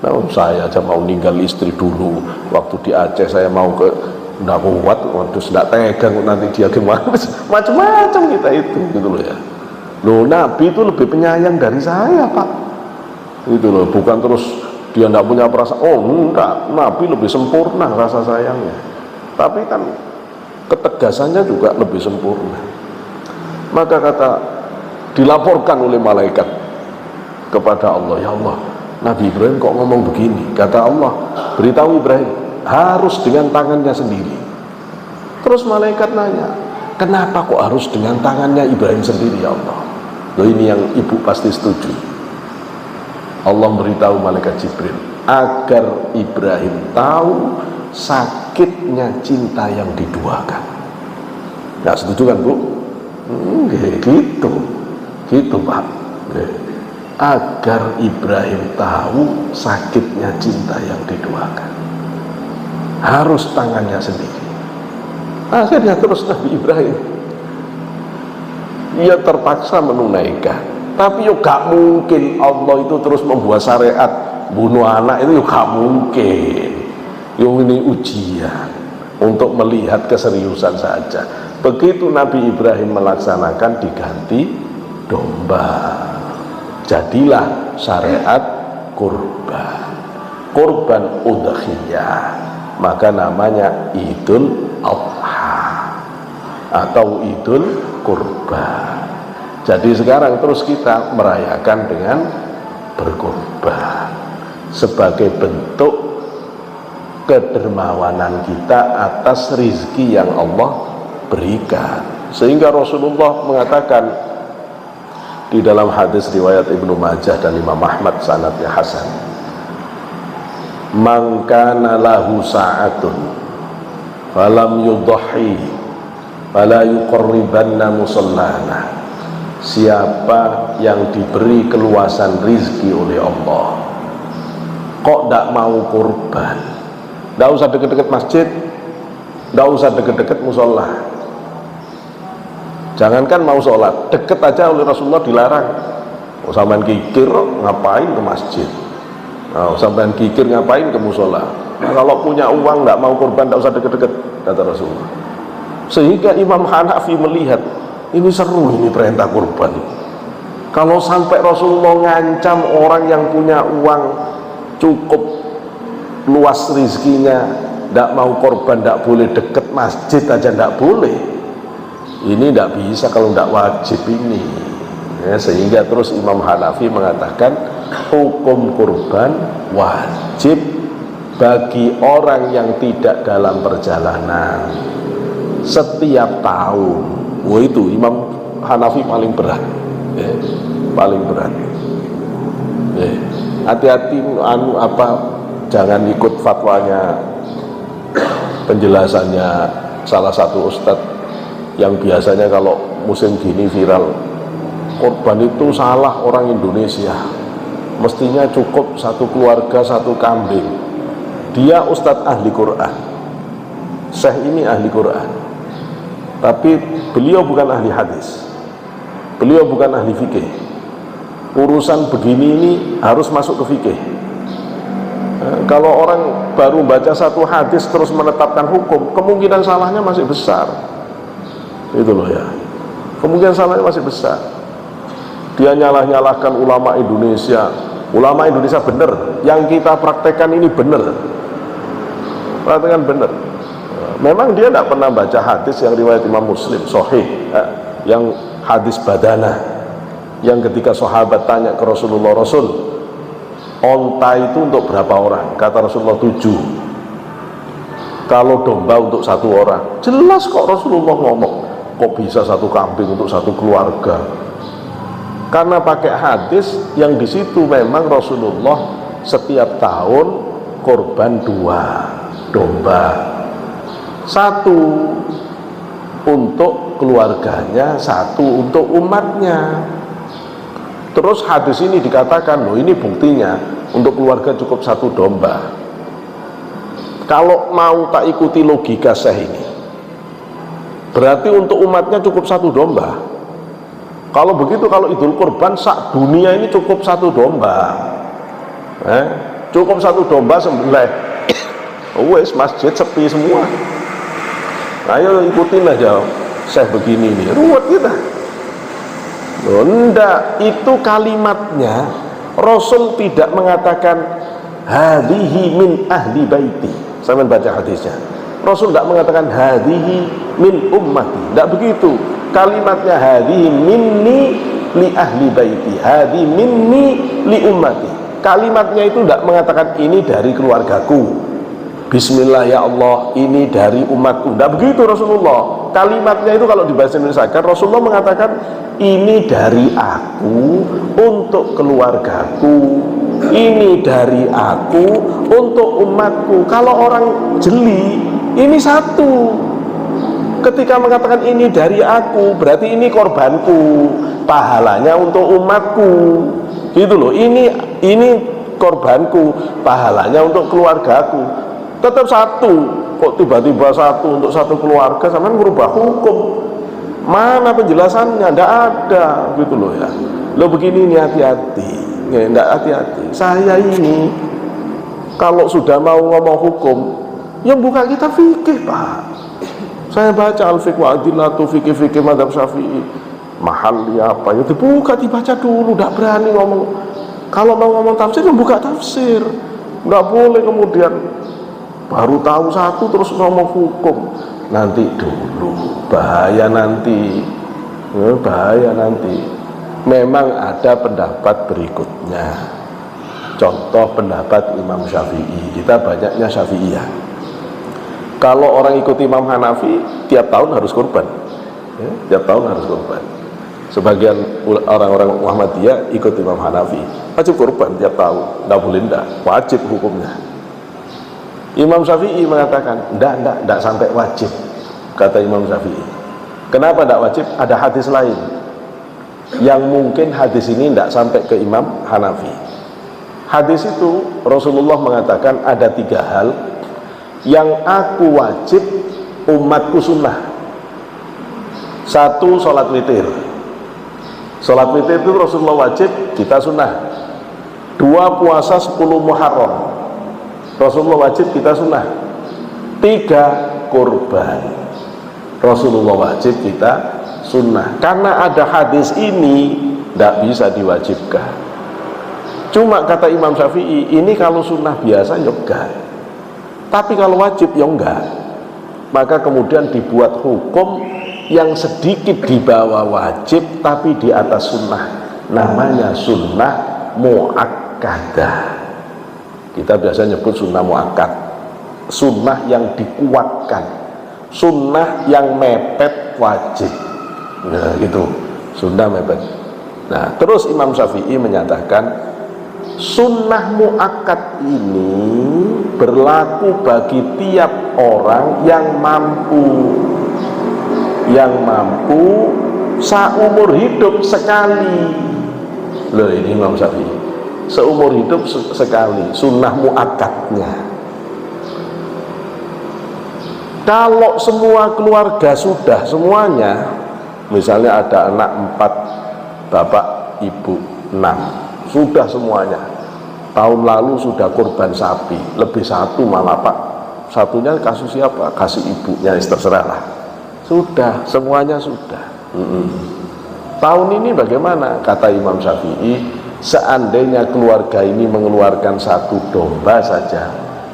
Nah, saya aja mau ninggal istri dulu waktu di Aceh, saya mau ke, nggak kuat, terus nggak tegang nanti dia gimana, macam-macam kita itu, gitu loh ya. Loh, Nabi itu lebih penyayang dari saya, Pak, gitu loh. Bukan terus dia nggak punya perasaan, oh enggak, Nabi lebih sempurna rasa sayangnya, tapi kan ketegasannya juga lebih sempurna. Maka kata, dilaporkan oleh malaikat kepada Allah, ya Allah, Nabi Ibrahim kok ngomong begini. Kata Allah, beritahu Ibrahim harus dengan tangannya sendiri. Terus malaikat nanya, kenapa kok harus dengan tangannya Ibrahim sendiri, ya Allah? Loh, ini yang ibu pasti setuju. Allah beritahu malaikat Jibril agar Ibrahim tahu sakitnya cinta yang diduakan. Nggak setuju kan, Bu? Gitu Pak. Agar Ibrahim tahu sakitnya cinta yang diduakan, harus tangannya sendiri. Akhirnya terus Nabi Ibrahim, ia terpaksa menunaikan. Tapi yuk gak mungkin Allah itu terus membuat syariat bunuh anak itu, yuk gak mungkin. Yuk ini ujian untuk melihat keseriusan saja. Begitu Nabi Ibrahim melaksanakan, diganti domba. Jadilah syariat kurban udhiyah, maka namanya Idul Adha atau Idul Kurban. Jadi sekarang terus kita merayakan dengan berkurban sebagai bentuk kedermawanan kita atas rizki yang Allah berikan. Sehingga Rasulullah mengatakan, Di dalam hadis riwayat Ibnu Majah dan Imam Ahmad sanadnya hasan, man kana lahu sa'atun falam yudhi fala yuqarribanna musallana. Siapa yang diberi keluasan rizki oleh Allah kok tidak mau kurban, tidak usah deket-deket masjid, tidak usah deket-deket musola. Jangankan mau sholat, deket aja oleh Rasulullah dilarang. Oh, sampean kikir ngapain ke masjid? Oh, sampean kikir ngapain ke musola? Nah, kalau punya uang nggak mau kurban, nggak usah deket-deket, kata Rasulullah. Sehingga Imam Hanafi melihat ini seru, ini perintah kurban. Kalau sampai Rasulullah ngancam orang yang punya uang cukup luas rizkinya, nggak mau korban, nggak boleh deket masjid aja, nggak boleh. Ini tidak bisa kalau tidak wajib ini ya, sehingga terus Imam Hanafi mengatakan hukum kurban wajib bagi orang yang tidak dalam perjalanan setiap tahun. Wah, itu Imam Hanafi paling berat ya, paling berat ya. Hati-hati jangan ikut fatwanya, penjelasannya salah satu ustadz yang biasanya kalau musim gini viral, korban itu salah orang Indonesia, mestinya cukup satu keluarga satu kambing. Dia ustadz ahli Quran, syekh ini ahli Quran, tapi beliau bukan ahli hadis, beliau bukan ahli fikih. Urusan begini ini harus masuk ke fikih. Kalau orang baru baca satu hadis terus menetapkan hukum, kemungkinan salahnya masih besar. Itu loh ya, kemungkinan salahnya masih besar. Dia nyalah-nyalahkan ulama Indonesia. Ulama Indonesia benar, yang kita praktekkan ini benar, praktekkan benar. Memang dia tidak pernah baca hadis yang riwayat Imam Muslim sahih, yang hadis badanah, yang ketika sahabat tanya ke Rasulullah, Rasul, onta itu untuk berapa orang? Kata Rasulullah 7. Kalau domba untuk 1 orang. Jelas kok Rasulullah ngomong, kok bisa 1 kambing untuk 1 keluarga? Karena pakai hadis yang di situ memang Rasulullah setiap tahun korban 2 domba, 1 untuk keluarganya, 1 untuk umatnya. Terus hadis ini dikatakan, loh ini buktinya untuk keluarga cukup 1 domba. Kalau mau tak ikuti logika saya ini, berarti untuk umatnya cukup 1 domba. Kalau begitu, kalau Idul Kurban sak dunia ini cukup 1 domba, cukup 1 domba sembelih. Wes masjid sepi semua. Ayo ikutin aja saya begini nih, ruwet kita. Loh, enggak, itu kalimatnya Rasul tidak mengatakan hadhihi min ahli baiti. Saya baca hadisnya, Rasul tidak mengatakan hadhihi min ummati, tidak begitu. Kalimatnya hadhihi minni li ahli baiti, hadhihi minni li ummati. Kalimatnya itu tidak mengatakan ini dari keluargaku, bismillah ya Allah ini dari umatku, tidak begitu Rasulullah. Kalimatnya itu kalau di bahasa Indonesia kan Rasulullah mengatakan ini dari aku untuk keluargaku, ini dari aku untuk umatku. Kalau orang jeli, ini 1. Ketika mengatakan ini dari aku, berarti ini korbanku, pahalanya untuk umatku, gitu loh. Ini korbanku, pahalanya untuk keluargaku. Tetap 1. Kok tiba-tiba 1 untuk 1 keluarga, sampai merubah hukum? Mana penjelasannya? Tidak ada, gitu loh ya. Lo begini ini hati-hati, tidak hati-hati. Saya ini kalau sudah mau ngomong hukum, yang buka kita fikih, Pak. Saya baca al-fiqh wa adillatu fikih-fikih madhab Syafi'i, mahal ya apa ya, dibuka, dibaca dulu. Tidak berani ngomong. Kalau mau ngomong tafsir, yang buka tafsir. Tidak boleh kemudian baru tahu 1 terus ngomong hukum. Nanti dulu, bahaya nanti, bahaya nanti. Memang ada pendapat berikutnya. Contoh pendapat Imam Syafi'i. Kita banyaknya Syafi'iyah. Kalau orang ikuti Imam Hanafi, tiap tahun harus kurban, tiap tahun harus kurban. Sebagian orang-orang Muhammadiyah ikut Imam Hanafi, wajib kurban tiap tahun, nggak boleh ndak, wajib hukumnya. Imam Syafi'i mengatakan ndak sampai wajib, kata Imam Syafi'i. Kenapa ndak wajib? Ada hadis lain yang mungkin hadis ini ndak sampai ke Imam Hanafi. Hadis itu Rasulullah mengatakan ada 3 hal yang aku wajib, umatku sunnah. 1, sholat witir. Sholat witir itu Rasulullah wajib, kita sunnah. 2, puasa 10 Muharram, Rasulullah wajib, kita sunnah. 3, kurban, Rasulullah wajib, kita sunnah. Karena ada hadis ini tidak bisa diwajibkan. Cuma kata Imam Syafi'i, ini kalau sunnah biasa ya enggak, tapi kalau wajib ya enggak. Maka kemudian dibuat hukum yang sedikit di bawah wajib tapi di atas sunnah, namanya sunnah muakkadah. Kita biasa nyebut sunnah muakkad, sunnah yang dikuatkan, sunnah yang mepet wajib. Nah itu sunnah mepet. Nah terus Imam Syafi'i menyatakan sunnah muakkad ini berlaku bagi tiap orang yang mampu seumur hidup sekali. Loh ini Imam Syafi'i, seumur hidup sekali sunnah muakkadnya. Kalau semua keluarga sudah semuanya, misalnya ada anak 4, bapak ibu 6, sudah semuanya, tahun lalu sudah kurban sapi, lebih 1 malah pak, satunya kasih siapa? Kasih ibunya, terserah lah. Sudah, semuanya sudah. Tahun ini bagaimana? Kata Imam Syafi'i, seandainya keluarga ini mengeluarkan 1 domba saja,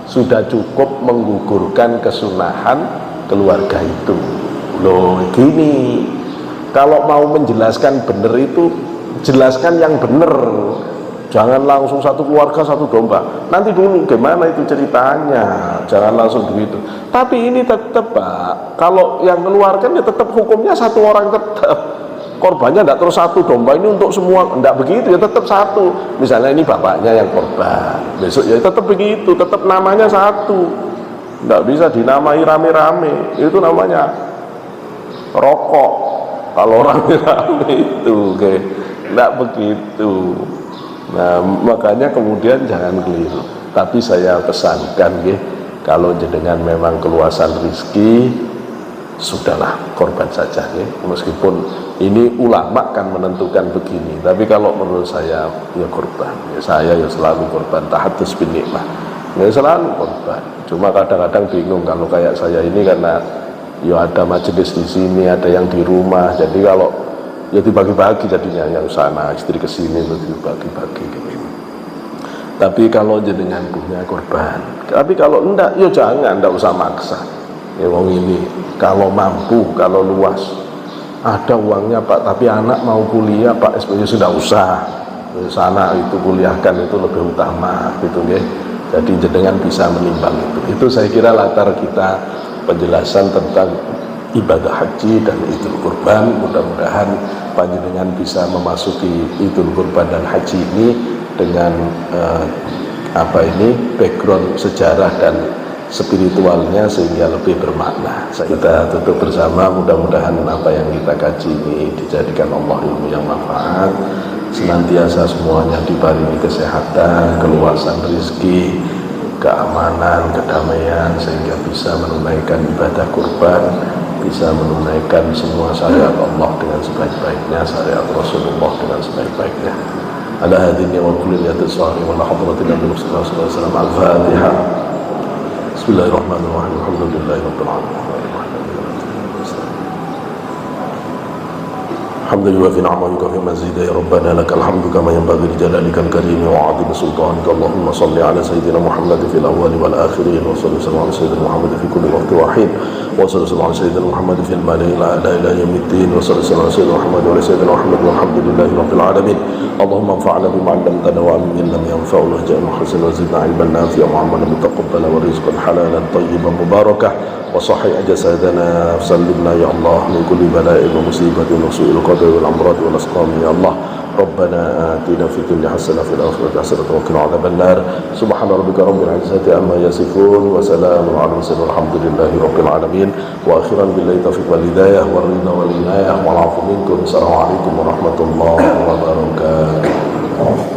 sudah cukup menggugurkan kesunahan keluarga itu. Loh gini, kalau mau menjelaskan benar itu, jelaskan yang benar. Jangan langsung 1 keluarga 1 domba. Nanti dulu gimana itu ceritanya. Jangan langsung begitu. Tapi ini tetap Pak, kalau yang mengeluarkan ya tetap hukumnya 1 orang tetap. Korbannya tidak terus 1 domba ini untuk semua, tidak begitu ya, tetap 1. Misalnya ini bapaknya yang korban, besok ya tetap begitu, tetap namanya 1. Tidak bisa dinamai rame-rame. Itu namanya rokok. Kalau rame-rame itu tidak begitu. Nah makanya kemudian jangan keliru. Tapi saya pesankan kalau jenengan memang keluasan rezeki, sudahlah korban saja meskipun ini ulama kan menentukan begini, tapi kalau menurut saya ya korban. Saya ya selalu korban, tahadus bin nikmah, ya selalu korban. Cuma kadang-kadang bingung kalau kayak saya ini, karena ya ada majelis di sini, ada yang di rumah, jadi kalau ya dibagi-bagi jadinya, yang sana istri kesini dibagi-bagi gitu. Tapi kalau jenengan punya korban, tapi kalau enggak ya jangan, enggak usah maksa ya. Wong ini kalau mampu, kalau luas, ada uangnya Pak, tapi anak mau kuliah Pak, SPY sudah usah sana itu kuliahkan, itu lebih utama gitu ya. Jadi jenengan bisa menimbang itu saya kira latar kita penjelasan tentang ibadah haji dan Idul Kurban. Mudah-mudahan panjenengan bisa memasuki Idul Kurban dan haji ini dengan background sejarah dan spiritualnya sehingga lebih bermakna. Kita tutup bersama, mudah-mudahan apa yang kita kaji ini dijadikan Allah ilmu yang manfaat, senantiasa semuanya diparingi kesehatan, keluasan rezeki, keamanan, kedamaian, sehingga bisa menunaikan ibadah kurban, bisa menunaikan semua syariat Allah dengan sebaik-baiknya, syariat Rasulullah dengan sebaik-baiknya. Ala hadhihi wa kulliyatis sahih wa la hadratin Nabi sallallahu alaihi wasallam. Al-Fatihah. Bismillahirrahmanirrahim. Alhamdulillahirabbil alamin. Alhamdulillah fi ni'matika fi mazida ya rabbana lakal hamdu kama yanbaghi li jalalikal karim wa 'azimi sultanika. Allahumma shalli ala sayyidina Muhammad fil awwal wal akhirin wa salli ala sayyidina Muhammad fi kulli waqtin wa hin. وصلى الله على سيدنا محمد في المالين الأعلى إلى يوم الدين وصلى الله على سيدنا محمد وعلى سيدنا محمد والحمد لله رب العالمين. اللهم انفعنا بما علمتنا وعلمنا لم ينفعنا واهدنا حسنا وزدنا علما نافعا وعملا متقبلا ورزقا حلالا طيبا مباركا وصحح جسدنا وسلمنا يا الله من كل بلاء ومصيبة وسوء القدر والأمراض والأسقام يا الله. ربنا آتنا في الدنيا حسنة وفي الآخرة حسنة وقنا عذاب النار. سبحان ربك رب العزة عما يصفون وسلام على المرسلين والحمد لله رب العالمين. وأخيرا بالله التوفيق والهداية والرضا والعناية والعفو منكم. السلام عليكم ورحمة الله وبركاته.